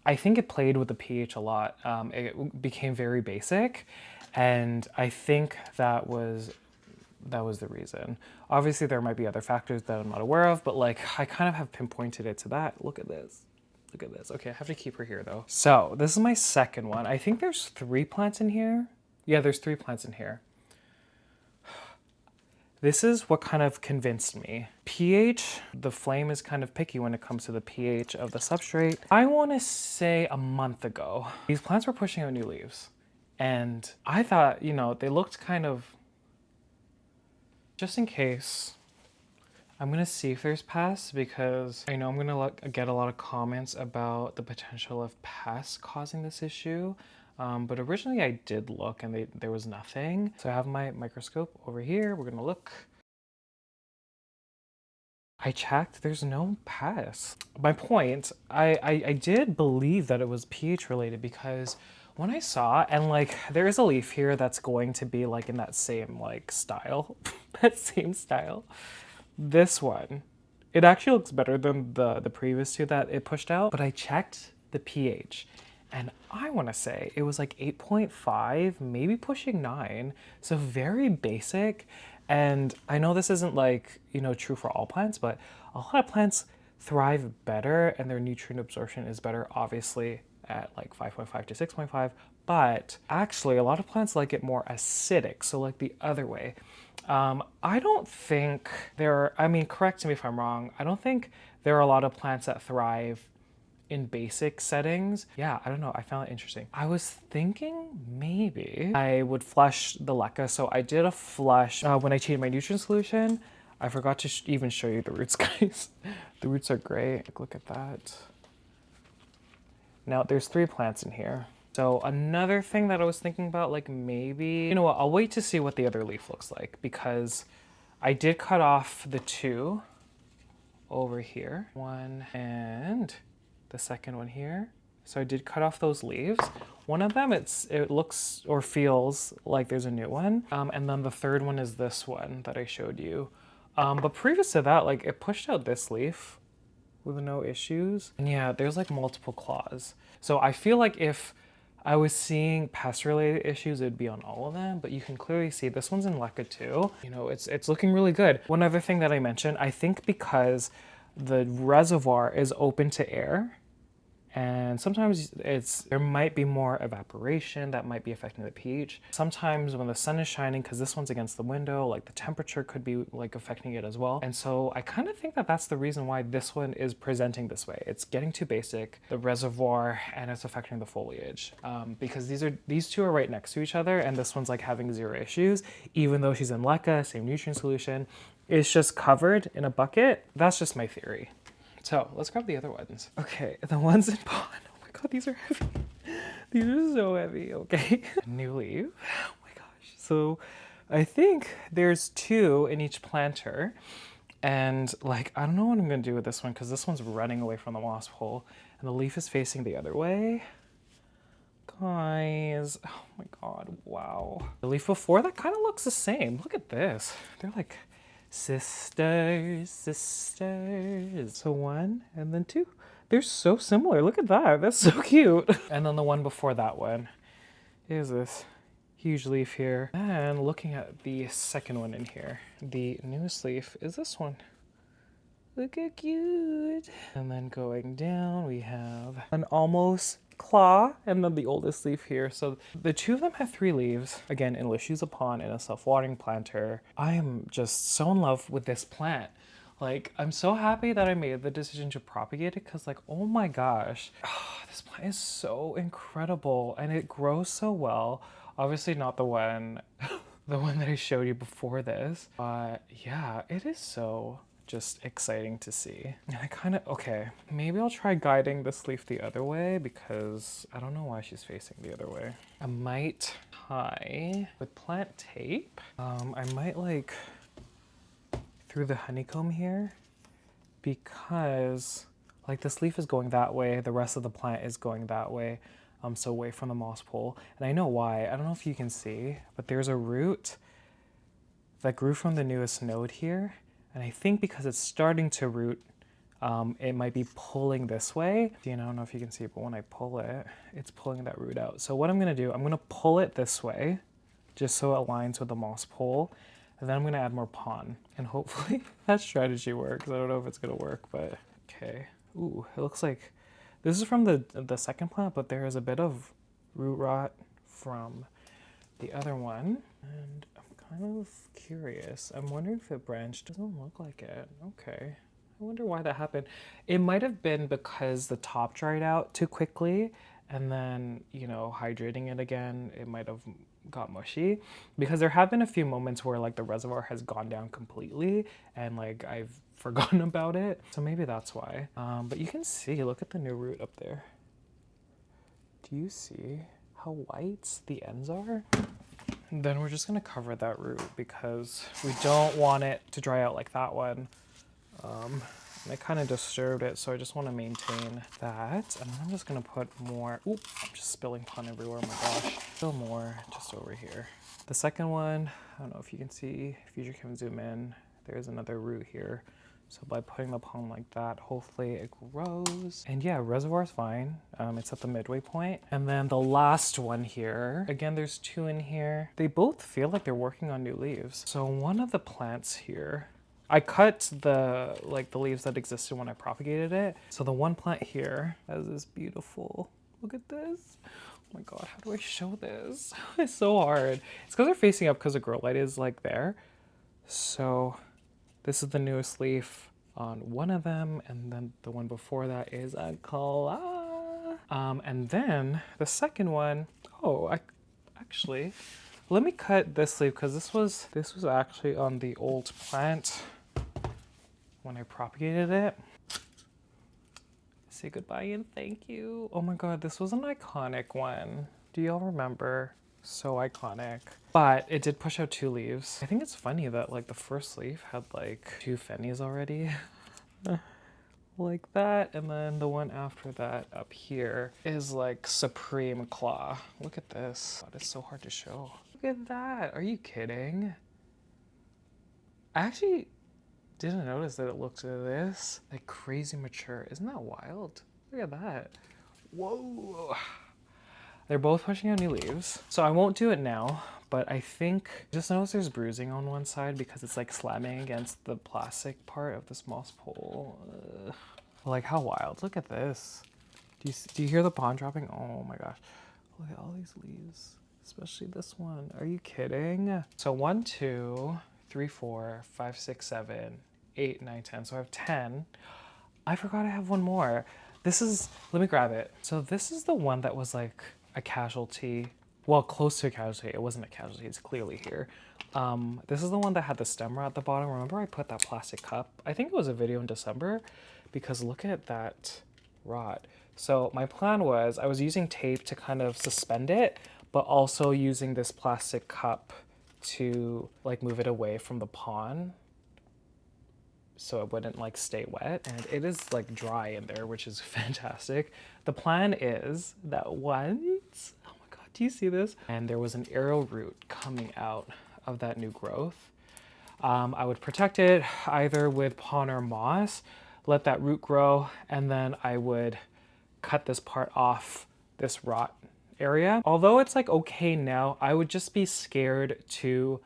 I think it played with the pH a lot. It became very basic, and I think that was the reason. Obviously, there might be other factors that I'm not aware of, but like I kind of have pinpointed it to that. Look at this. Look at this. Okay, I have to keep her here though. So this is my second one. I think there's 3 plants in here. Yeah, there's 3 plants in here. This is what kind of convinced me. pH, the flame is kind of picky when it comes to the pH of the substrate. I want to say a month ago, these plants were pushing out new leaves. And I thought, you know, they looked kind of, just in case, I'm gonna see if there's pests because I know I'm gonna get a lot of comments about the potential of pests causing this issue. But originally I did look and there was nothing. So I have my microscope over here. We're gonna look. I checked, there's no pests. My point, I did believe that it was pH related because When I saw, and like there is a leaf here that's going to be like in that same like style, that same style. This one, it actually looks better than the previous two that it pushed out, but I checked the pH and I want to say it was like 8.5, maybe pushing 9. So very basic. And I know this isn't like, you know, true for all plants, but a lot of plants thrive better and their nutrient absorption is better, obviously, at like 5.5 to 6.5. But actually, a lot of plants like it more acidic, so like the other way. I don't think I mean, correct me if I'm wrong, I don't think there are a lot of plants that thrive in basic settings. Yeah, I don't know. I found it interesting. I was thinking maybe I would flush the Leca. So I did a flush when I treated my nutrient solution. I forgot to even show you the roots, guys. The roots are great. Like, look at that. Now there's 3 plants in here. So another thing that I was thinking about, like maybe, you know what, I'll wait to see what the other leaf looks like because I did cut off the 2 over here. One and the second one here. So I did cut off those leaves. One of them, it looks or feels like there's a new one. And then the third one is this one that I showed you. But previous to that, like it pushed out this leaf with no issues. And yeah, there's like multiple claws. So I feel like if I was seeing pest-related issues, it'd be on all of them, but you can clearly see this one's in Leca too. You know, it's looking really good. One other thing that I mentioned, I think because the reservoir is open to air, and sometimes there might be more evaporation that might be affecting the pH. Sometimes when the sun is shining, because this one's against the window, like the temperature could be like affecting it as well. And so I kind of think that that's the reason why this one is presenting this way. It's getting too basic, the reservoir, and it's affecting the foliage. Because these two are right next to each other, and this one's like having 0 issues, even though she's in Leca, same nutrient solution. It's just covered in a bucket. That's just my theory. So let's grab the other ones. Okay, the ones in Pon. Oh my god, these are heavy. These are so heavy, okay. New leaf. Oh my gosh. So I think there's 2 in each planter. And like, I don't know what I'm gonna do with this one because this one's running away from the wasp hole and the leaf is facing the other way. Guys, oh my god, wow. The leaf before that kind of looks the same. Look at this. They're like sisters. So 1 and then 2. They're so similar. Look at that. That's so cute. And then the one before that one is this huge leaf here. And looking at the second one in here, the newest leaf is this one. Look how cute. And then going down, we have an almost claw and then the oldest leaf here. So the 2 of them have 3 leaves, again in Leca Pon in a self-watering planter. I am just so in love with this plant. Like, I'm so happy that I made the decision to propagate it because like, oh my gosh, this plant is so incredible and it grows so well. Obviously not the one the one that I showed you before this, but yeah, it is so just exciting to see. And I kind of, okay, maybe I'll try guiding this leaf the other way because I don't know why she's facing the other way. I might tie with plant tape. I might like through the honeycomb here because like this leaf is going that way, the rest of the plant is going that way, so away from the moss pole. And I know why, I don't know if you can see, but there's a root that grew from the newest node here. And I think because it's starting to root, it might be pulling this way. I don't know if you can see, but when I pull it, it's pulling that root out. So what I'm gonna do, I'm gonna pull it this way, just so it aligns with the moss pole. And then I'm gonna add more pon. And hopefully that strategy works. I don't know if it's gonna work, but okay. Ooh, it looks like, this is from the second plant, but there is a bit of root rot from the other one. And kind of curious. I'm wondering if it branched. Doesn't look like it. Okay. I wonder why that happened. It might have been because the top dried out too quickly and then, you know, hydrating it again, it might have got mushy because there have been a few moments where like the reservoir has gone down completely and like I've forgotten about it. So maybe that's why. But you can see, look at the new root up there. Do you see how white the ends are? Then we're just gonna cover that root because we don't want it to dry out like that one. and it kind of disturbed it, so I just want to maintain that. And then I'm just gonna put more, oop, I'm just spilling pun everywhere, oh my gosh. Still more just over here. The second one, I don't know if you can see, if you can zoom in, there's another root here. So by putting the pond like that, hopefully it grows. And yeah, reservoir is fine. It's at the midway point. And then the last one here, again, there's two in here. They both feel like they're working on new leaves. So one of the plants here, I cut the leaves that existed when I propagated it. So the one plant here has this beautiful, look at this. Oh my God, how do I show this? It's so hard. It's because they're facing up because the grow light is like there. So this is the newest leaf on one of them, and then the one before that is a claw. And then the second one, actually, let me cut this leaf because this was actually on the old plant when I propagated it. Say goodbye and thank you. Oh my God, this was an iconic one. Do y'all remember? So iconic. But it did push out two leaves. I think it's funny that like the first leaf had like two fennies already. Like that. And then the one after that up here is like supreme claw. Look at this. God, it's so hard to show. Look at that. Are you kidding? I actually didn't notice that it looked this like crazy mature. Isn't that wild? Look at that. Whoa. They're both pushing out new leaves. So I won't do it now, but I think, just notice there's bruising on one side because it's like slamming against the plastic part of this moss pole. Like how wild, look at this. Do you hear the pond dropping? Oh my gosh, look at all these leaves, especially this one. Are you kidding? So 1, 2, 3, 4, 5, 6, 7, 8, 9, 10. So I have 10. I forgot I have one more. This is, let me grab it. So this is the one that was like a casualty. Well, close to a casualty. It wasn't a casualty, it's clearly here. This is the one that had the stem rot at the bottom. Remember I put that plastic cup? I think it was a video in December because look at that rot. So my plan was I was using tape to kind of suspend it, but also using this plastic cup to like move it away from the pond so it wouldn't like stay wet. And it is like dry in there, which is fantastic. The plan is that once, oh my God, do you see this? And there was an arrow root coming out of that new growth. I would protect it either with pon or moss, let that root grow, and then I would cut this part off this rot area. Although it's like okay now, I would just be scared to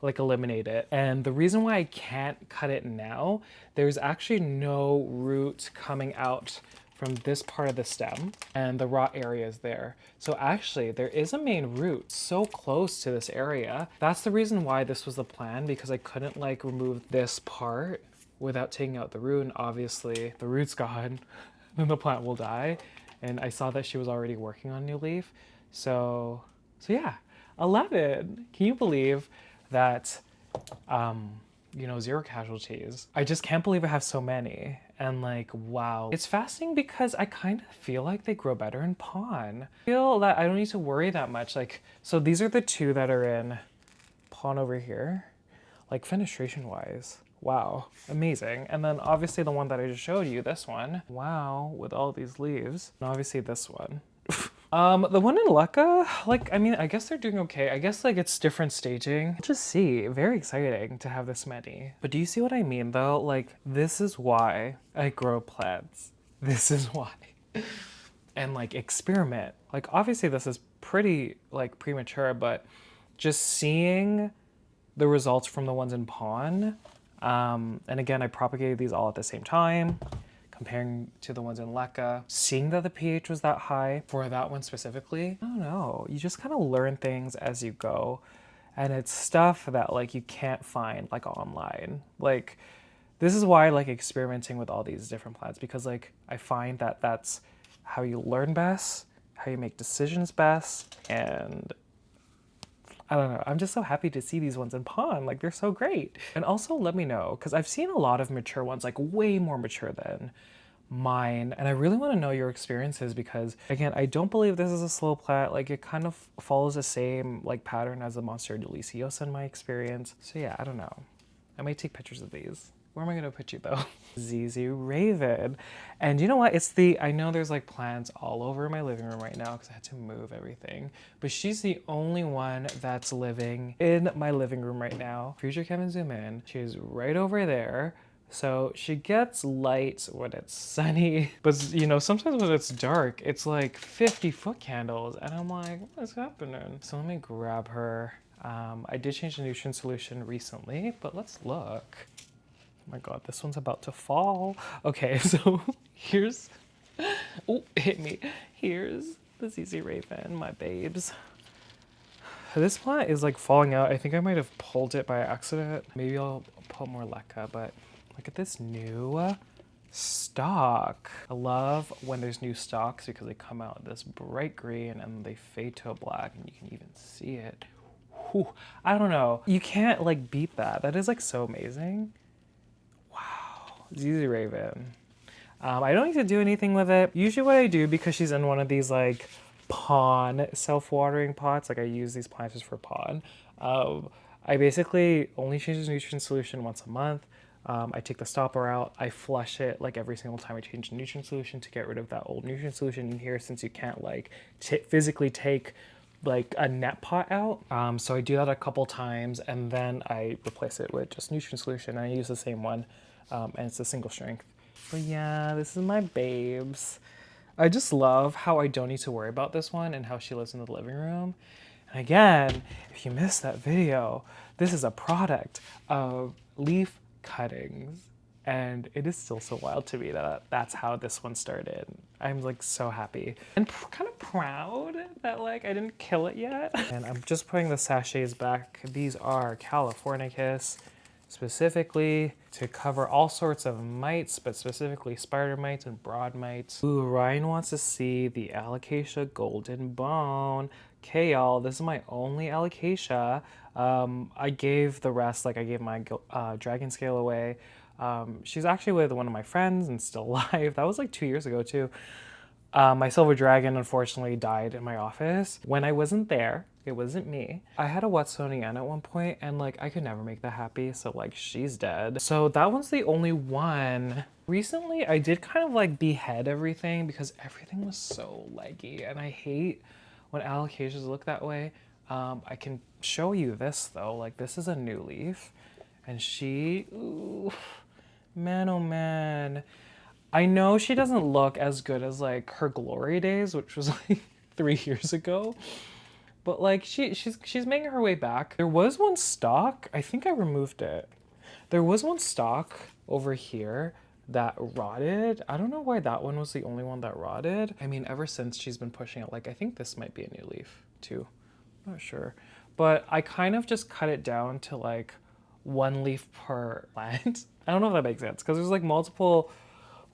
like eliminate it. And the reason why I can't cut it now, there's actually no root coming out from this part of the stem and the rot area is there. So actually there is a main root so close to this area. That's the reason why this was the plan, because I couldn't like remove this part without taking out the root. And obviously the root's gone, then the plant will die. And I saw that she was already working on new leaf. So yeah, 11. Can you believe that, you know, 0 casualties? I just can't believe I have so many. And like, wow. It's fascinating because I kind of feel like they grow better in pon. I feel that I don't need to worry that much. Like, so these are the two that are in pon over here, like fenestration wise. Wow, amazing. And then obviously the one that I just showed you, this one, wow, with all these leaves. And obviously this one. The one in Leca, like, I mean, I guess they're doing okay. I guess like it's different staging. Just see, very exciting to have this many. But do you see what I mean though? Like, this is why I grow plants. This is why. And like experiment. Like obviously this is pretty like premature, but just seeing the results from the ones in pon. And again, I propagated these all at the same time, comparing to the ones in Leca, seeing that the pH was that high for that one specifically. I don't know, you just kind of learn things as you go. And it's stuff that like you can't find like online. Like this is why I like experimenting with all these different plants, because like I find that that's how you learn best, how you make decisions best. And I don't know, I'm just so happy to see these ones in pon, like they're so great. And also let me know, because I've seen a lot of mature ones, like way more mature than mine. And I really want to know your experiences because again, I don't believe this is a slow plant. Like it kind of follows the same like pattern as the Monstera Deliciosa in my experience. So yeah, I don't know. I might take pictures of these. Where am I gonna put you though? ZZ Raven. And you know what? It's the, I know there's like plants all over my living room right now because I had to move everything, but she's the only one that's living in my living room right now. Future Kevin, zoom in. She's right over there. So she gets light when it's sunny, but you know, sometimes when it's dark, it's like 50-foot candles. And I'm like, what's happening? So let me grab her. I did change the nutrient solution recently, but let's look. Oh my God, this one's about to fall. Okay, so here's, oh, hit me. Here's the ZZ Raven, my babes. This plant is like falling out. I think I might have pulled it by accident. Maybe I'll put more Leca, but look at this new stalk. I love when there's new stalks because they come out this bright green and they fade to a black and you can even see it. Whew, I don't know. You can't like beat that. That is like so amazing. ZZ Raven. I don't need to do anything with it. Usually what I do, because she's in one of these like pond self-watering pots, like I use these planters for pond, I basically only change the nutrient solution once a month. I take the stopper out, I flush it like every single time I change the nutrient solution to get rid of that old nutrient solution in here, since you can't like physically take like a net pot out. So I do that a couple times and then I replace it with just nutrient solution. I use the same one. And it's a single strength. But yeah, this is my babes. I just love how I don't need to worry about this one and how she lives in the living room. And again, if you missed that video, this is a product of leaf cuttings. And it is still so wild to me that that's how this one started. I'm like so happy and kind of proud that like I didn't kill it yet. And I'm just putting the sachets back. These are Californicus, specifically to cover all sorts of mites, but specifically spider mites and broad mites. Ooh, Ryan wants to see the Alocasia golden bone. Okay, y'all, this is my only Alocasia. I gave the rest, like I gave my dragon scale away. She's actually with one of my friends and still alive. That was like 2 years ago too. My silver dragon unfortunately died in my office. When I wasn't there, it wasn't me. I had a Watsoniana at one point and like I could never make that happy, so like she's dead. So that one's the only one. Recently I did kind of like behead everything because everything was so leggy and I hate when alocasias look that way. I can show you this though, like this is a new leaf and she, ooh, man oh man. I know she doesn't look as good as like her glory days, which was like 3 years ago, but like she's making her way back. There was one stalk, I think I removed it. There was one stalk over here that rotted. I don't know why that one was the only one that rotted. I mean, ever since she's been pushing it, like I think this might be a new leaf too. I'm not sure, but I kind of just cut it down to like 1 leaf per plant. I don't know if that makes sense because there's like multiple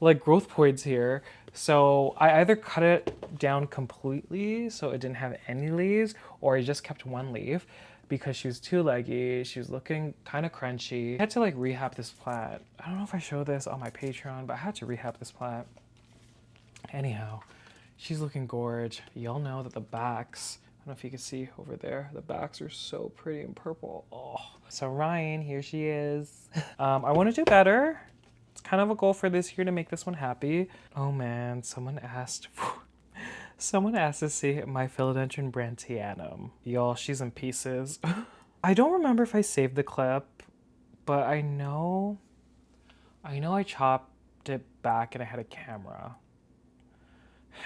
like growth points here. So I either cut it down completely so it didn't have any leaves, or I just kept 1 leaf because she was too leggy. She was looking kind of crunchy. I had to like rehab this plant. I don't know if I showed this on my Patreon, but I had to rehab this plant. Anyhow, she's looking gorge. Y'all know that the backs, I don't know if you can see over there, the backs are so pretty and purple. Oh, so Ryan, here she is. I want to do better. It's kind of a goal for this year to make this one happy. Oh man, someone asked to see my Philodendron brandtianum. Y'all, she's in pieces. I don't remember if I saved the clip, but I know I chopped it back and I had a camera.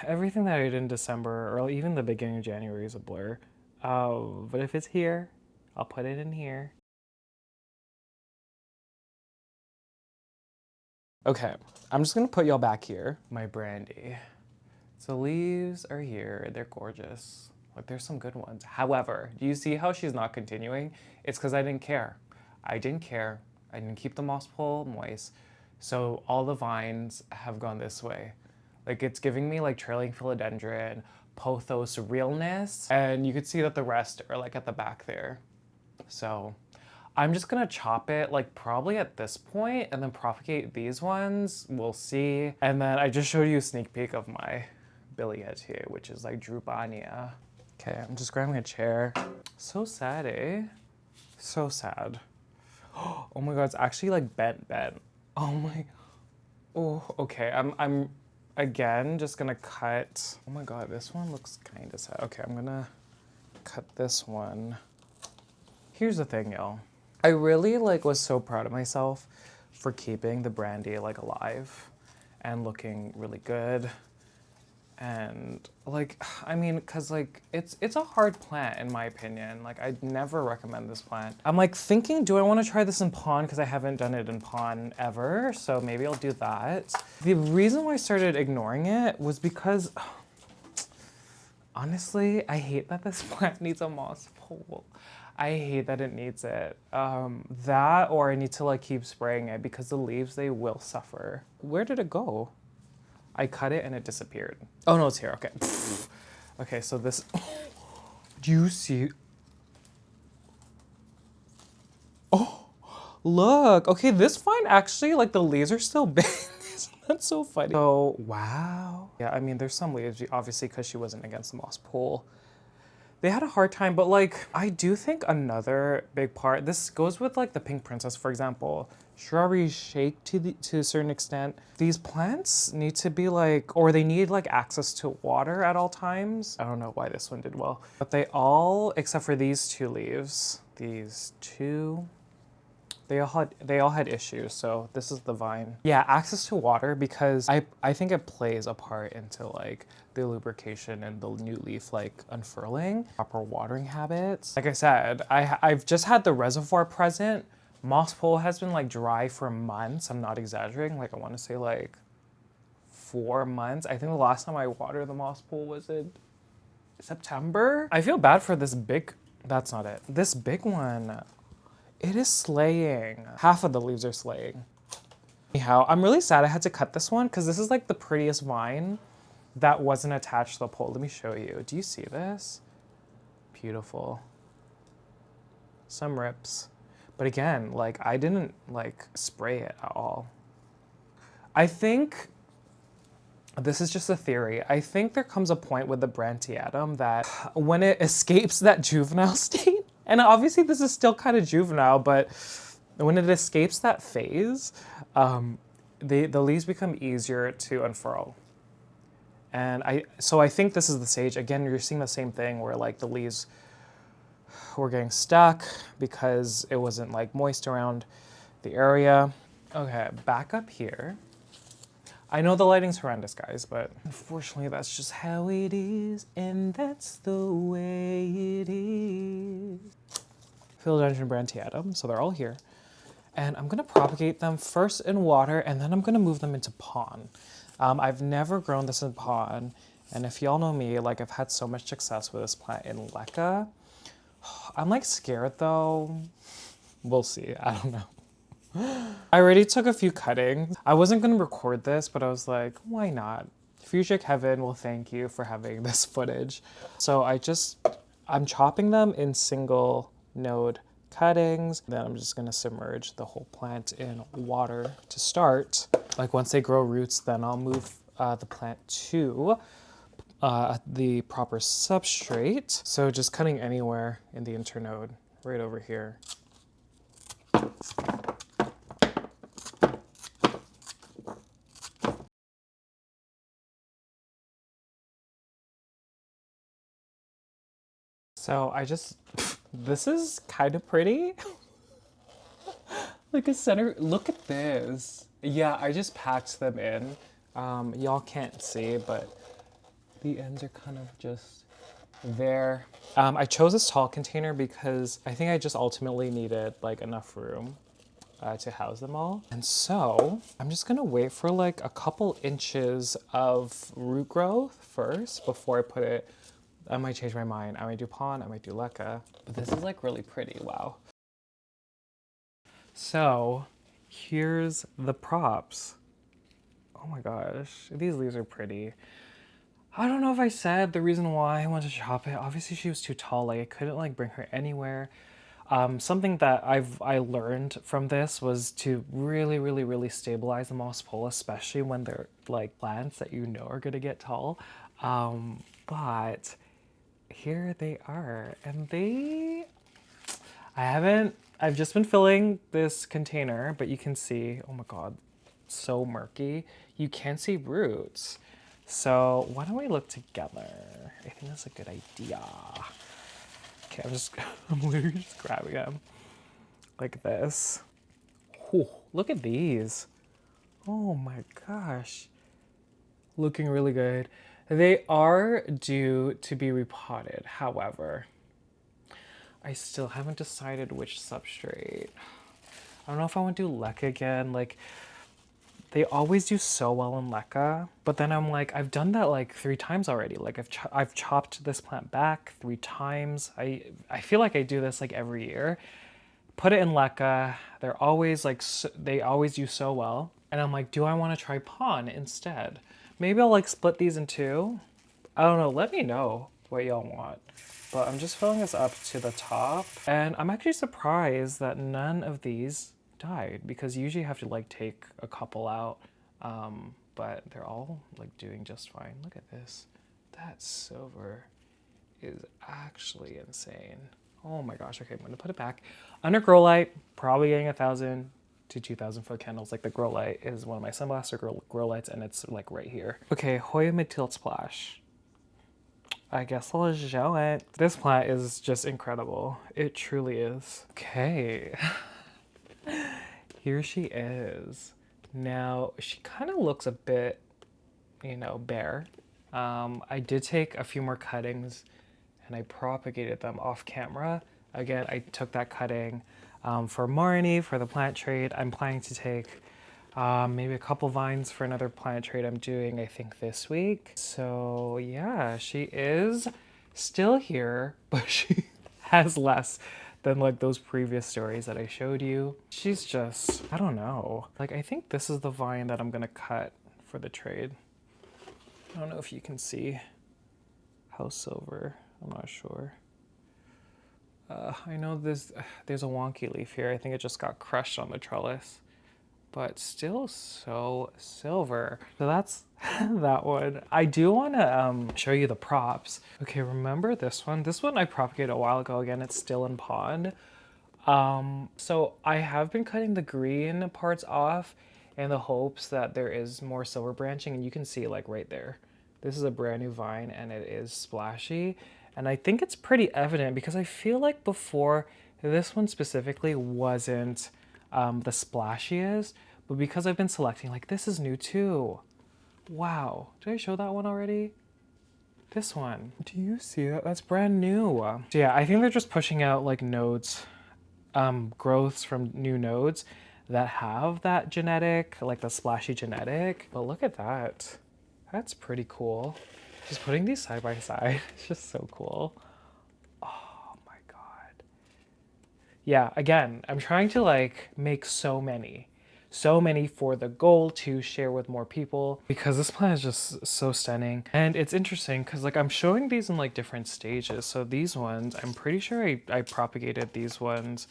Everything that I did in December, or even the beginning of January, is a blur. But if it's here, I'll put it in here. Okay, I'm just gonna put y'all back here. My brandy. So leaves are here, they're gorgeous. Like there's some good ones. However, do you see how she's not continuing? It's because I didn't care. I didn't care. I didn't keep the moss pole moist. So all the vines have gone this way. Like it's giving me like trailing philodendron, pothos realness. And you could see that the rest are like at the back there. So I'm just gonna chop it like probably at this point and then propagate these ones. We'll see. And then I just showed you a sneak peek of my Biliet here, which is like Drupania. Okay, I'm just grabbing a chair. So sad, eh? So sad. Oh my God, it's actually like bent. Oh my, oh, okay. I'm again just gonna cut. Oh my God, this one looks kind of sad. Okay, I'm gonna cut this one. Here's the thing, y'all. I really like was so proud of myself for keeping the brandy like alive and looking really good. And like, I mean, cause like it's a hard plant in my opinion. Like I'd never recommend this plant. I'm like thinking, do I want to try this in pon? Cause I haven't done it in pon ever. So maybe I'll do that. The reason why I started ignoring it was because honestly, I hate that this plant needs a moss pole. I hate that it needs it. That or I need to like keep spraying it because the leaves, they will suffer. Where did it go? I cut it and it disappeared. Oh no, it's here, okay. Okay, so this, do you see? Oh, look, okay, this vine actually, like the leaves are still big. That's so funny. Oh, wow. Yeah, I mean, there's some leaves, obviously, because she wasn't against the moss pool. They had a hard time, but like, I do think another big part, this goes with like the pink princess, for example. Strawberries shake to a certain extent. These plants need to be like, or they need like access to water at all times. I don't know why this one did well, but they all, except for these two leaves, these two, they all had issues, so this is the vine. Yeah, access to water because I think it plays a part into like the lubrication and the new leaf like unfurling. Proper watering habits. Like I said, I've just had the reservoir present. Moss pole has been like dry for months. I'm not exaggerating. Like I want to say like 4 months. I think the last time I watered the moss pole was in September. I feel bad for this big, that's not it. This big one. It is slaying. Half of the leaves are slaying. Anyhow, I'm really sad I had to cut this one because this is like the prettiest vine that wasn't attached to the pole. Let me show you. Do you see this? Beautiful. Some rips. But again, like I didn't like spray it at all. I think, this is just a theory. I think there comes a point with the brandtianum that when it escapes that juvenile state, and obviously this is still kind of juvenile, but when it escapes that phase, the leaves become easier to unfurl. And so I think this is the stage. Again, you're seeing the same thing where like the leaves were getting stuck because it wasn't like moist around the area. Okay, back up here. I know the lighting's horrendous, guys, but unfortunately that's just how it is, and that's the way it is. Philodendron brandtianum, so they're all here. And I'm gonna propagate them first in water, and then I'm gonna move them into pon. I've never grown this in pon, and if y'all know me, like I've had so much success with this plant in Leca. I'm like scared though. We'll see, I don't know. I already took a few cuttings. I wasn't gonna record this, but I was like, why not? Future Kevin will thank you for having this footage. So I'm chopping them in single node cuttings. Then I'm just gonna submerge the whole plant in water to start. Like once they grow roots, then I'll move the plant to the proper substrate. So just cutting anywhere in the internode, right over here. So this is kind of pretty. Like a center, look at this. Yeah, I just packed them in. Y'all can't see, but the ends are kind of just there. I chose this tall container because I think I just ultimately needed like enough room to house them all. And so I'm just gonna wait for like a couple inches of root growth first before I put it. I might change my mind. I might do pon, I might do leca. But this is like really pretty, wow. So here's the props. Oh my gosh, these leaves are pretty. I don't know if I said the reason why I wanted to chop it. Obviously she was too tall, like I couldn't like bring her anywhere. Something that I learned from this was to really stabilize the moss pole, especially when they're like plants that you know are gonna get tall. But here they are, and I've just been filling this container, but you can see, oh my God, so murky. You can't see roots. So why don't we look together? I think that's a good idea. Okay, I'm literally just grabbing them like this. Whew, look at these. Oh my gosh. Looking really good. They are due to be repotted, however. I still haven't decided which substrate. I don't know if I want to do Leca again. Like, they always do so well in Leca, but then I'm like, I've done that like 3 times already. Like I've chopped this plant back 3 times. I feel like I do this like every year. Put it in Leca. They're always like, they always do so well. And I'm like, do I want to try Pon instead? Maybe I'll like split these in two. I don't know. Let me know what y'all want. But I'm just filling this up to the top. And I'm actually surprised that none of these died, because you usually have to like take a couple out. But they're all like doing just fine. Look at this. That silver is actually insane. Oh my gosh. Okay, I'm gonna put it back. Under grow light, probably getting 1,000 to 2,000 foot candles. Like the grow light is one of my Sunblaster grow lights, and it's like right here. Okay, Hoya Mathilde splash. I guess I'll show it. This plant is just incredible. It truly is. Okay. Here she is. Now, she kind of looks a bit, you know, bare. I did take a few more cuttings and I propagated them off camera. Again, I took that cutting for Marnie, for the plant trade. I'm planning to take maybe a couple vines for another plant trade I'm doing, I think, this week. So yeah, she is still here, but she has less than like those previous stories that I showed you. She's just, I don't know. Like, I think this is the vine that I'm gonna cut for the trade. I don't know if you can see house silver. I'm not sure. I know there's a wonky leaf here. I think it just got crushed on the trellis, but still so silver. So that's that one. I do want to show you the props. Okay, remember this one? This one I propagated a while ago. Again, it's still in pond. So I have been cutting the green parts off in the hopes that there is more silver branching, and you can see like right there. This is a brand new vine and it is splashy. And I think it's pretty evident because I feel like before, this one specifically wasn't the splashiest, but because I've been selecting, like this is new too. Wow, did I show that one already? This one, do you see that? That's brand new. So yeah, I think they're just pushing out like nodes, growths from new nodes that have that genetic, like the splashy genetic. But look at that. That's pretty cool. Just putting these side by side, it's just so cool. Oh my God. Yeah, again, I'm trying to like make so many for the goal to share with more people, because this plant is just so stunning. And it's interesting because like I'm showing these in like different stages. So these ones, I'm pretty sure I propagated these ones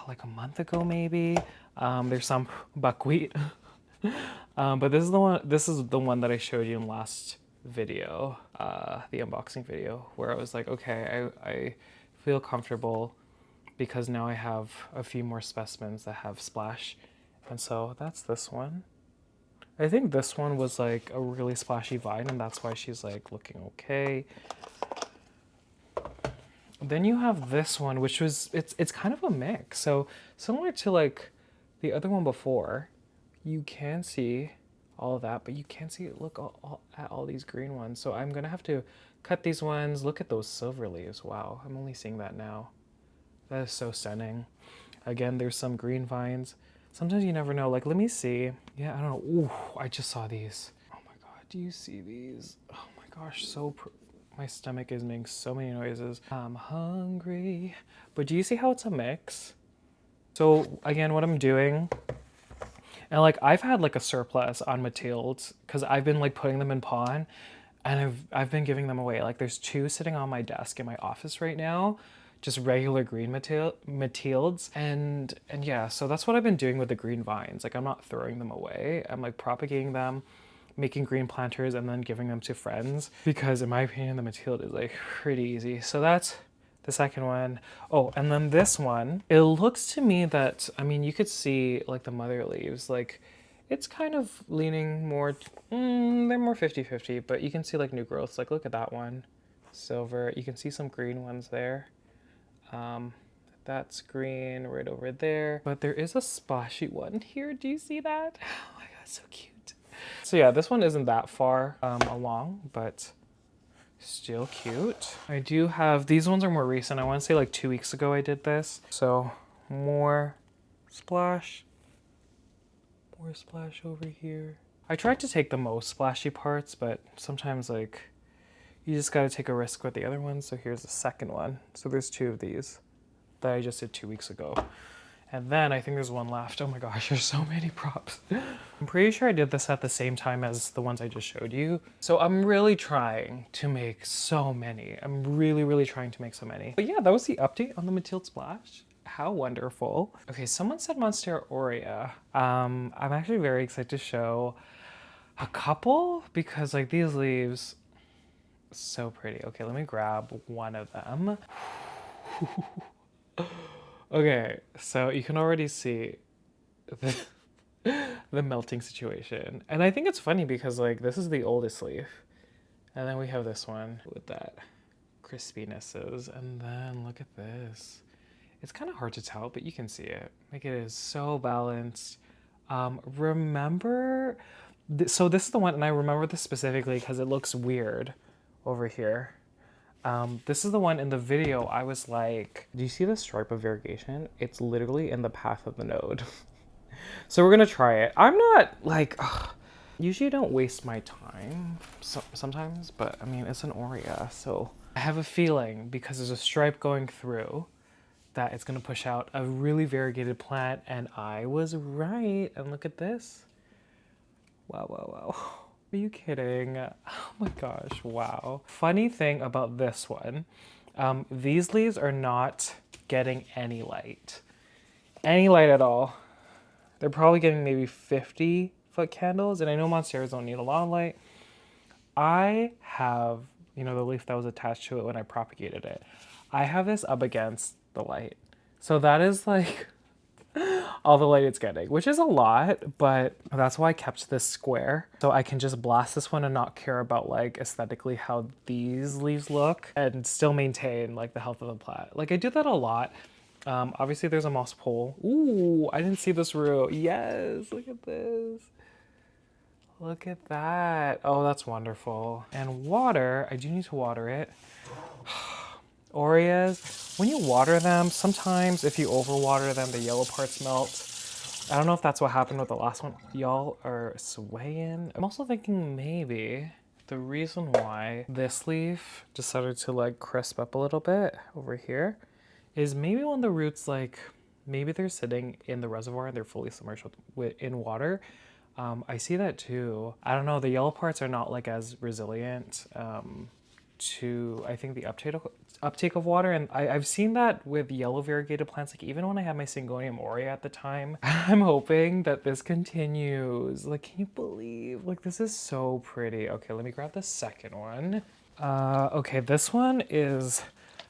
like a month ago maybe. There's some buckwheat. But this is the one that I showed you in last video, the unboxing video, where I was like, okay, I feel comfortable because now I have a few more specimens that have splash. And so that's this one. I think this one was like a really splashy vine, and that's why she's like looking okay. Then you have this one, which was, it's kind of a mix. So similar to like the other one before, you can see all of that, but you can't see, look at all these green ones. So I'm gonna have to cut these ones. Look at those silver leaves. Wow, I'm only seeing that now. That is so stunning. Again, there's some green vines. Sometimes you never know. Like, let me see. Yeah, I don't know. Ooh, I just saw these. Oh my God, do you see these? Oh my gosh, my stomach is making so many noises. I'm hungry. But do you see how it's a mix? So again, what I'm doing, and like I've had like a surplus on Mathildes because I've been like putting them in pon, and I've been giving them away. Like there's 2 sitting on my desk in my office right now, just regular green Mathildes, and yeah, so that's what I've been doing with the green vines. Like I'm not throwing them away. I'm like propagating them, making green planters, and then giving them to friends, because in my opinion the Mathilde is like pretty easy. So that's the second one. Oh, and then this one, it looks to me that, I mean, you could see like the mother leaves, like it's kind of leaning more, they're more 50-50, but you can see like new growths. Like look at that one, silver. You can see some green ones there. That's green right over there. But there is a splashy one here. Do you see that? Oh my god, so cute. So yeah, this one isn't that far along, but still cute. I do have, these ones are more recent. I want to say like 2 weeks ago I did this. So more splash over here. I tried to take the most splashy parts, but sometimes like you just got to take a risk with the other ones. So here's the second one. So there's 2 of these that I just did 2 weeks ago. And then I think there's one left. Oh my gosh, there's so many props. I'm pretty sure I did this at the same time as the ones I just showed you. So I'm really trying to make so many. I'm really trying to make so many. But yeah, that was the update on the Mathilde Splash. How wonderful. Okay, someone said Monstera Aurea. I'm actually very excited to show a couple because like these leaves, so pretty. Okay, let me grab one of them. Okay, so you can already see the melting situation. And I think it's funny because like this is the oldest leaf. And then we have this one with that crispinesses. And then look at this. It's kind of hard to tell, but you can see it. Like it is so balanced. Remember, so this is the one, and I remember this specifically because it looks weird over here. This is the one in the video I was like, do you see the stripe of variegation? It's literally in the path of the node. So we're gonna try it. I'm not like, usually I don't waste my time sometimes, but I mean, it's an Aurea, so I have a feeling because there's a stripe going through that it's gonna push out a really variegated plant, and I was right. And look at this. Wow. Are you kidding? Oh my gosh, wow. Funny thing about this one, these leaves are not getting any light. Any light at all. They're probably getting maybe 50-foot candles, and I know Monsteras don't need a lot of light. I have, you know, the leaf that was attached to it when I propagated it. I have this up against the light. So that is like all the light it's getting, which is a lot, but that's why I kept this square. So I can just blast this one and not care about like aesthetically how these leaves look and still maintain like the health of the plant. Like I do that a lot. Obviously there's a moss pole. Ooh, I didn't see this root. Yes, look at this. Look at that. Oh, that's wonderful. And water, I do need to water it. Aureas, when you water them, sometimes if you overwater them, the yellow parts melt. I don't know if that's what happened with the last one. Y'all are swaying. I'm also thinking maybe the reason why this leaf decided to like crisp up a little bit over here is maybe when the roots, like maybe they're sitting in the reservoir and they're fully submerged in water. I see that too. I don't know, the yellow parts are not like as resilient to, I think, the uptake of water. And I've seen that with yellow variegated plants, like even when I had my Syngonium aurea at the time. I'm hoping that this continues. Like, can you believe? Like, this is so pretty. Okay, let me grab the second one. Okay, this one is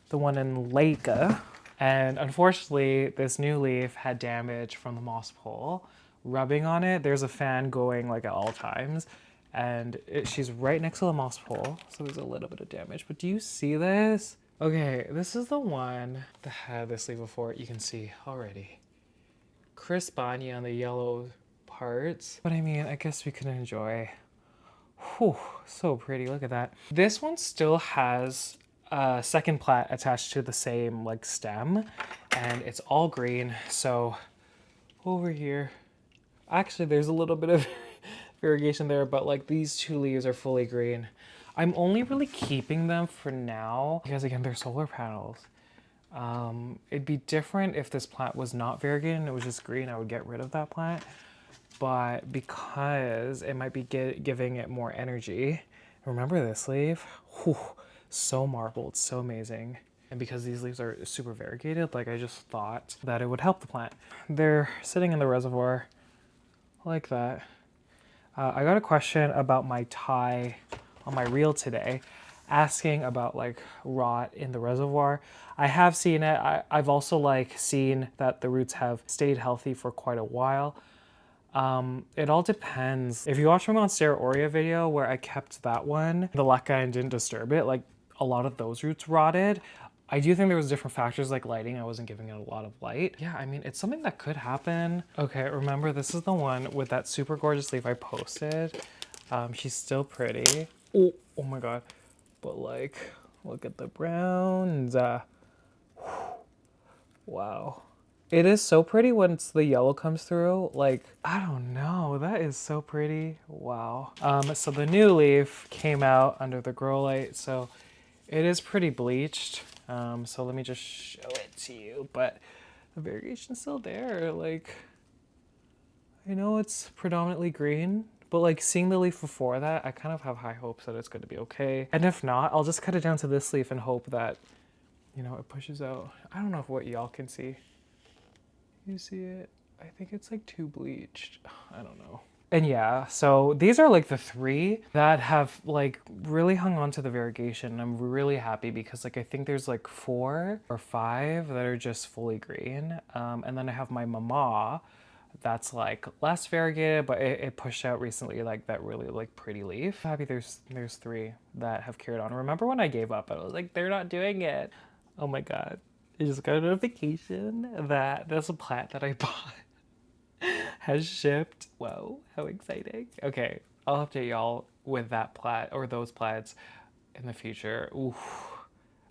the one in Leca. And unfortunately, this new leaf had damage from the moss pole. Rubbing on it, there's a fan going like at all times. And she's right next to the moss pole, so there's a little bit of damage. But do you see this? Okay, this is the one that had this leaf before. You can see already. Crispani on the yellow parts. But I mean, I guess we can enjoy. Whew, so pretty, look at that. This one still has a second plat attached to the same like stem, and it's all green. So over here, actually there's a little bit of variegation there, but like these 2 leaves are fully green. I'm only really keeping them for now because again, they're solar panels. It'd be different if this plant was not variegated and it was just green, I would get rid of that plant. But because it might be giving it more energy, remember this leaf? Whew, so marbled, so amazing. And because these leaves are super variegated, like I just thought that it would help the plant. They're sitting in the reservoir like that. I got a question about my Thai on my reel today. asking about like rot in the reservoir. I have seen it. I've also like seen that the roots have stayed healthy for quite a while. It all depends. If you watch my Monstera Aurea video where I kept that one, the Leca and didn't disturb it, like a lot of those roots rotted. I do think there was different factors like lighting. I wasn't giving it a lot of light. Yeah, I mean, it's something that could happen. Okay, remember this is the one with that super gorgeous leaf I posted. She's still pretty. Oh my God. But like, look at the browns. Wow. It is so pretty once the yellow comes through. Like, I don't know, that is so pretty. Wow. So the new leaf came out under the grow light, so it is pretty bleached. So let me just show it to you, but the variegation's still there. Like, I know it's predominantly green, but like seeing the leaf before that, I kind of have high hopes that it's going to be okay. And if not, I'll just cut it down to this leaf and hope that, you know, it pushes out. I don't know if what y'all can see. You see it? I think it's like too bleached. I don't know. And yeah, so these are like the 3 that have like really hung on to the variegation. I'm really happy because like I think there's like 4 or 5 that are just fully green. And then I have my mama that's like less variegated, but it pushed out recently like that really like pretty leaf. Happy there's 3 that have carried on. Remember when I gave up? I was like, they're not doing it. Oh my God. I just got a notification that there's a plant that I bought has shipped. Whoa, how exciting. Okay, I'll update y'all with that plat or those plats in the future. Ooh,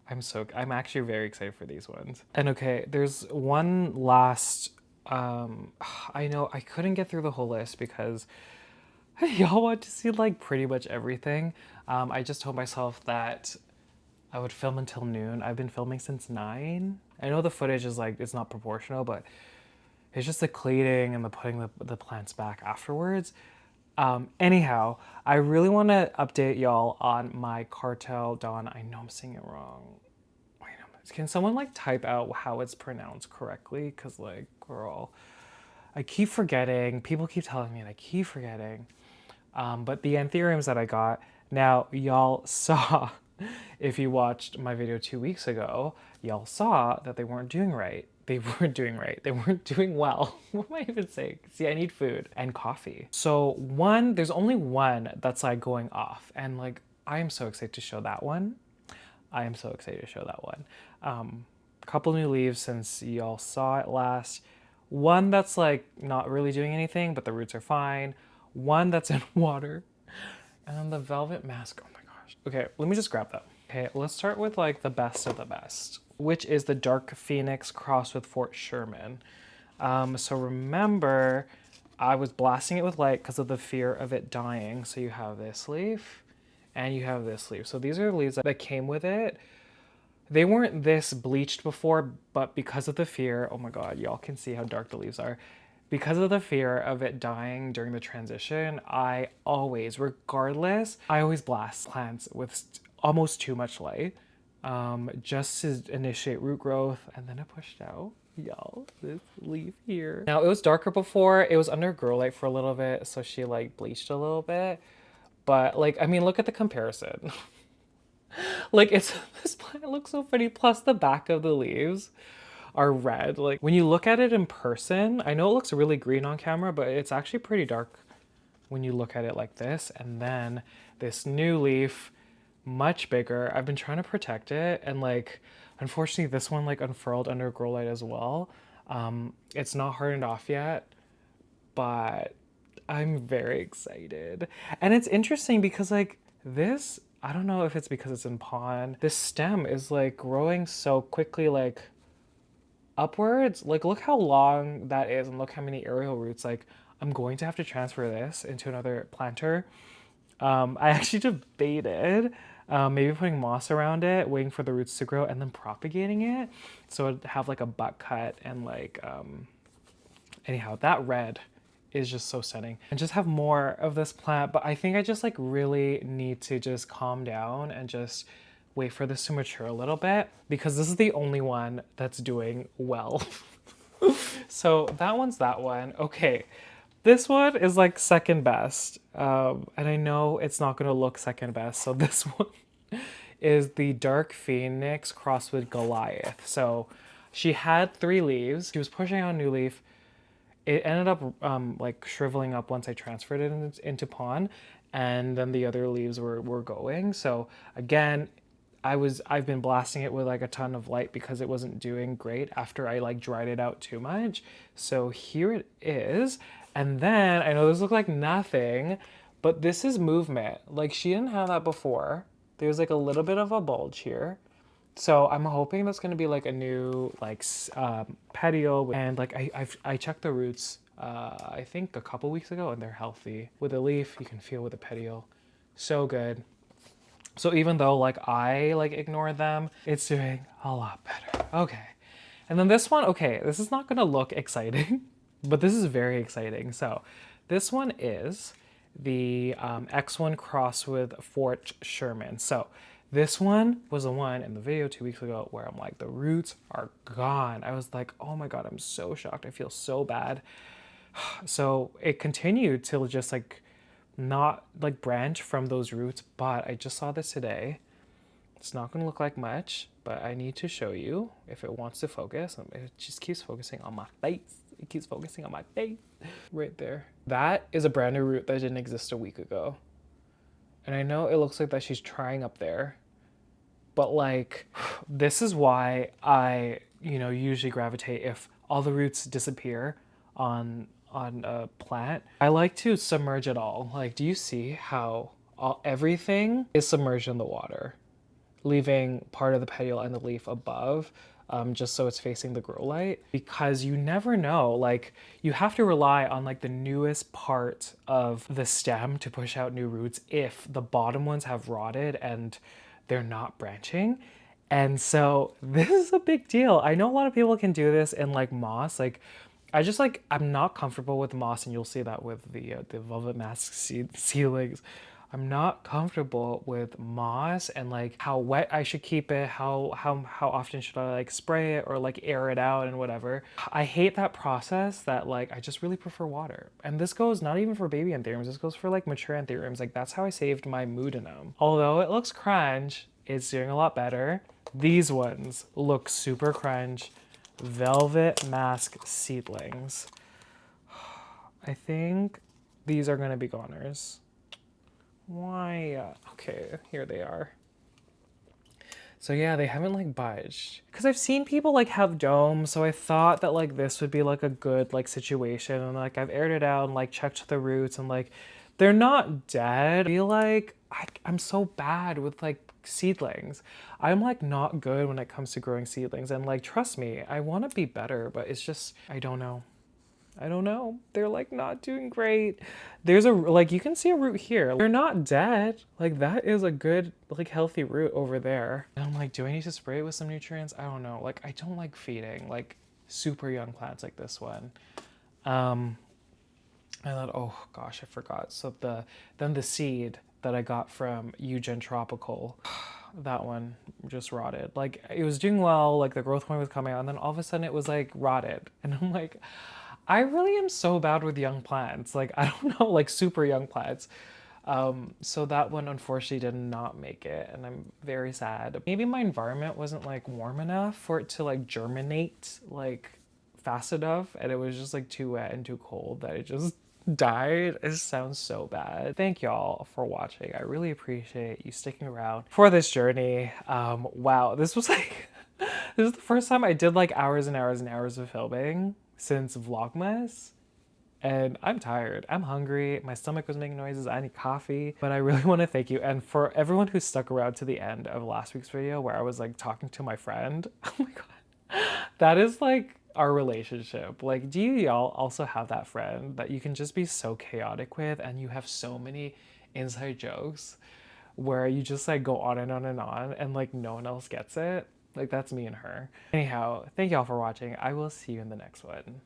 I'm actually very excited for these ones. And okay, there's one last, I know I couldn't get through the whole list because y'all want to see like pretty much everything. I just told myself that I would film until noon. I've been filming since 9. I know the footage is like, it's not proportional, but it's just the cleaning and the putting the plants back afterwards. Anyhow, I really want to update y'all on my Cartel Dawn. I know I'm saying it wrong. Wait a minute. Can someone like type out how it's pronounced correctly? Cause like, girl, I keep forgetting. People keep telling me and I keep forgetting. But the Anthuriums that I got, now y'all saw, if you watched my video 2 weeks ago, y'all saw that they weren't doing right. They weren't doing right. They weren't doing well. What am I even saying? See, I need food and coffee. So there's only one that's like going off. And like, I am so excited to show that one. I am so excited to show that one. Couple new leaves since y'all saw it last. One that's like not really doing anything, but the roots are fine. One that's in water. And then the velvet mask. Oh my gosh. Okay, let me just grab that. Okay, let's start with like the best of the best, which is the Dark Phoenix crossed with Fort Sherman. So remember, I was blasting it with light because of the fear of it dying. So you have this leaf and you have this leaf. So these are the leaves that came with it. They weren't this bleached before, but because of the fear, oh my God, y'all can see how dark the leaves are. Because of the fear of it dying during the transition, I always, regardless, I always blast plants with almost too much light, just to initiate root growth, and then it pushed out. Y'all, this leaf here. Now, it was darker before. It was under grow light for a little bit, so she like bleached a little bit. But like, I mean, look at the comparison. Like this plant looks so funny. Plus the back of the leaves are red. Like when you look at it in person, I know it looks really green on camera, but it's actually pretty dark when you look at it like this. And then this new leaf, much bigger. I've been trying to protect it, and like, unfortunately this one like unfurled under grow light as well. It's not hardened off yet, but I'm very excited. And it's interesting because like this, I don't know if it's because it's in pon, this stem is like growing so quickly, like upwards. Like look how long that is and look how many aerial roots. Like I'm going to have to transfer this into another planter. I actually debated maybe putting moss around it, waiting for the roots to grow, and then propagating it so it'd have like a butt cut and like anyhow, that red is just so stunning. And just have more of this plant, but I think I just like really need to just calm down and just wait for this to mature a little bit because this is the only one that's doing well. So that one's that one. Okay, this one is like second best. And I know it's not gonna look second best, so this one is the Dark Phoenix crossed with Goliath. So she had 3 leaves. She was pushing out a new leaf. It ended up like shriveling up once I transferred it into Pon, and then the other leaves were going. So again, I've been blasting it with like a ton of light because it wasn't doing great after I like dried it out too much. So here it is. And then I know this looks like nothing, but this is movement. Like she didn't have that before. There's like a little bit of a bulge here. So I'm hoping that's gonna be like a new like petiole, and like I checked the roots I think a couple weeks ago, and they're healthy. With a leaf, you can feel with a petiole, so good. So even though like I like ignore them, it's doing a lot better. Okay, and then this one, okay, this is not gonna look exciting, but this is very exciting. So this one is the X1 cross with Fort Sherman. So this one was the one in the video 2 weeks ago where I'm like, the roots are gone. I was like, oh my God, I'm so shocked. I feel so bad. So it continued to just like not like branch from those roots, but I just saw this today. It's not gonna look like much, but I need to show you if it wants to focus. It just keeps focusing on my face. It keeps focusing on my face. Right there. That is a brand new root that didn't exist a week ago. And I know it looks like that she's trying up there, but like, this is why I, usually gravitate if all the roots disappear on a plant. I like to submerge it all. Like, do you see how everything is submerged in the water, leaving part of the petiole and the leaf above, just so it's facing the grow light? Because you never know, like you have to rely on like the newest part of the stem to push out new roots if the bottom ones have rotted and they're not branching. And so this is a big deal. I know a lot of people can do this in like moss. Like I'm not comfortable with moss, and you'll see that with the velvet mask seedlings. I'm not comfortable with moss and like how wet I should keep it, how often should I like spray it or like air it out and whatever. I hate that process that like I just really prefer water. And this goes not even for baby anthuriums, this goes for like mature anthuriums. Like that's how I saved my Moodinum. Although it looks crunch, it's doing a lot better. These ones look super crunch. Velvet mask seedlings. I think these are gonna be goners. Why? Okay, here they are. So yeah, they haven't like budged. Cause I've seen people like have domes, so I thought that like this would be like a good like situation, and like I've aired it out and like checked the roots, and like they're not dead. I feel like I'm so bad with like seedlings. I'm like not good when it comes to growing seedlings, and like trust me, I want to be better, but it's just I don't know. I don't know. They're like not doing great. There's a, like you can see a root here. They're not dead. Like that is a good, like healthy root over there. And I'm like, do I need to spray it with some nutrients? I don't know. Like I don't like feeding like super young plants like this one. I thought, oh gosh, I forgot. So then the seed that I got from Eugen Tropical, that one just rotted. Like it was doing well, like the growth point was coming out, and then all of a sudden it was like rotted. And I'm like, I really am so bad with young plants. Like, I don't know, like super young plants. So that one unfortunately did not make it, and I'm very sad. Maybe my environment wasn't like warm enough for it to like germinate like fast enough, and it was just like too wet and too cold that it just died. It sounds so bad. Thank y'all for watching. I really appreciate you sticking around for this journey. Wow, this was like, this is the first time I did like hours and hours and hours of filming since Vlogmas. And I'm tired, I'm hungry, my stomach was making noises, I need coffee. But I really want to thank you, and for everyone who stuck around to the end of last week's video where I was like talking to my friend. Oh my God, that is like our relationship. Like, do y'all also have that friend that you can just be so chaotic with, and you have so many inside jokes where you just like go on and on and on, and like no one else gets it? Like that's me and her. Anyhow, thank y'all for watching. I will see you in the next one.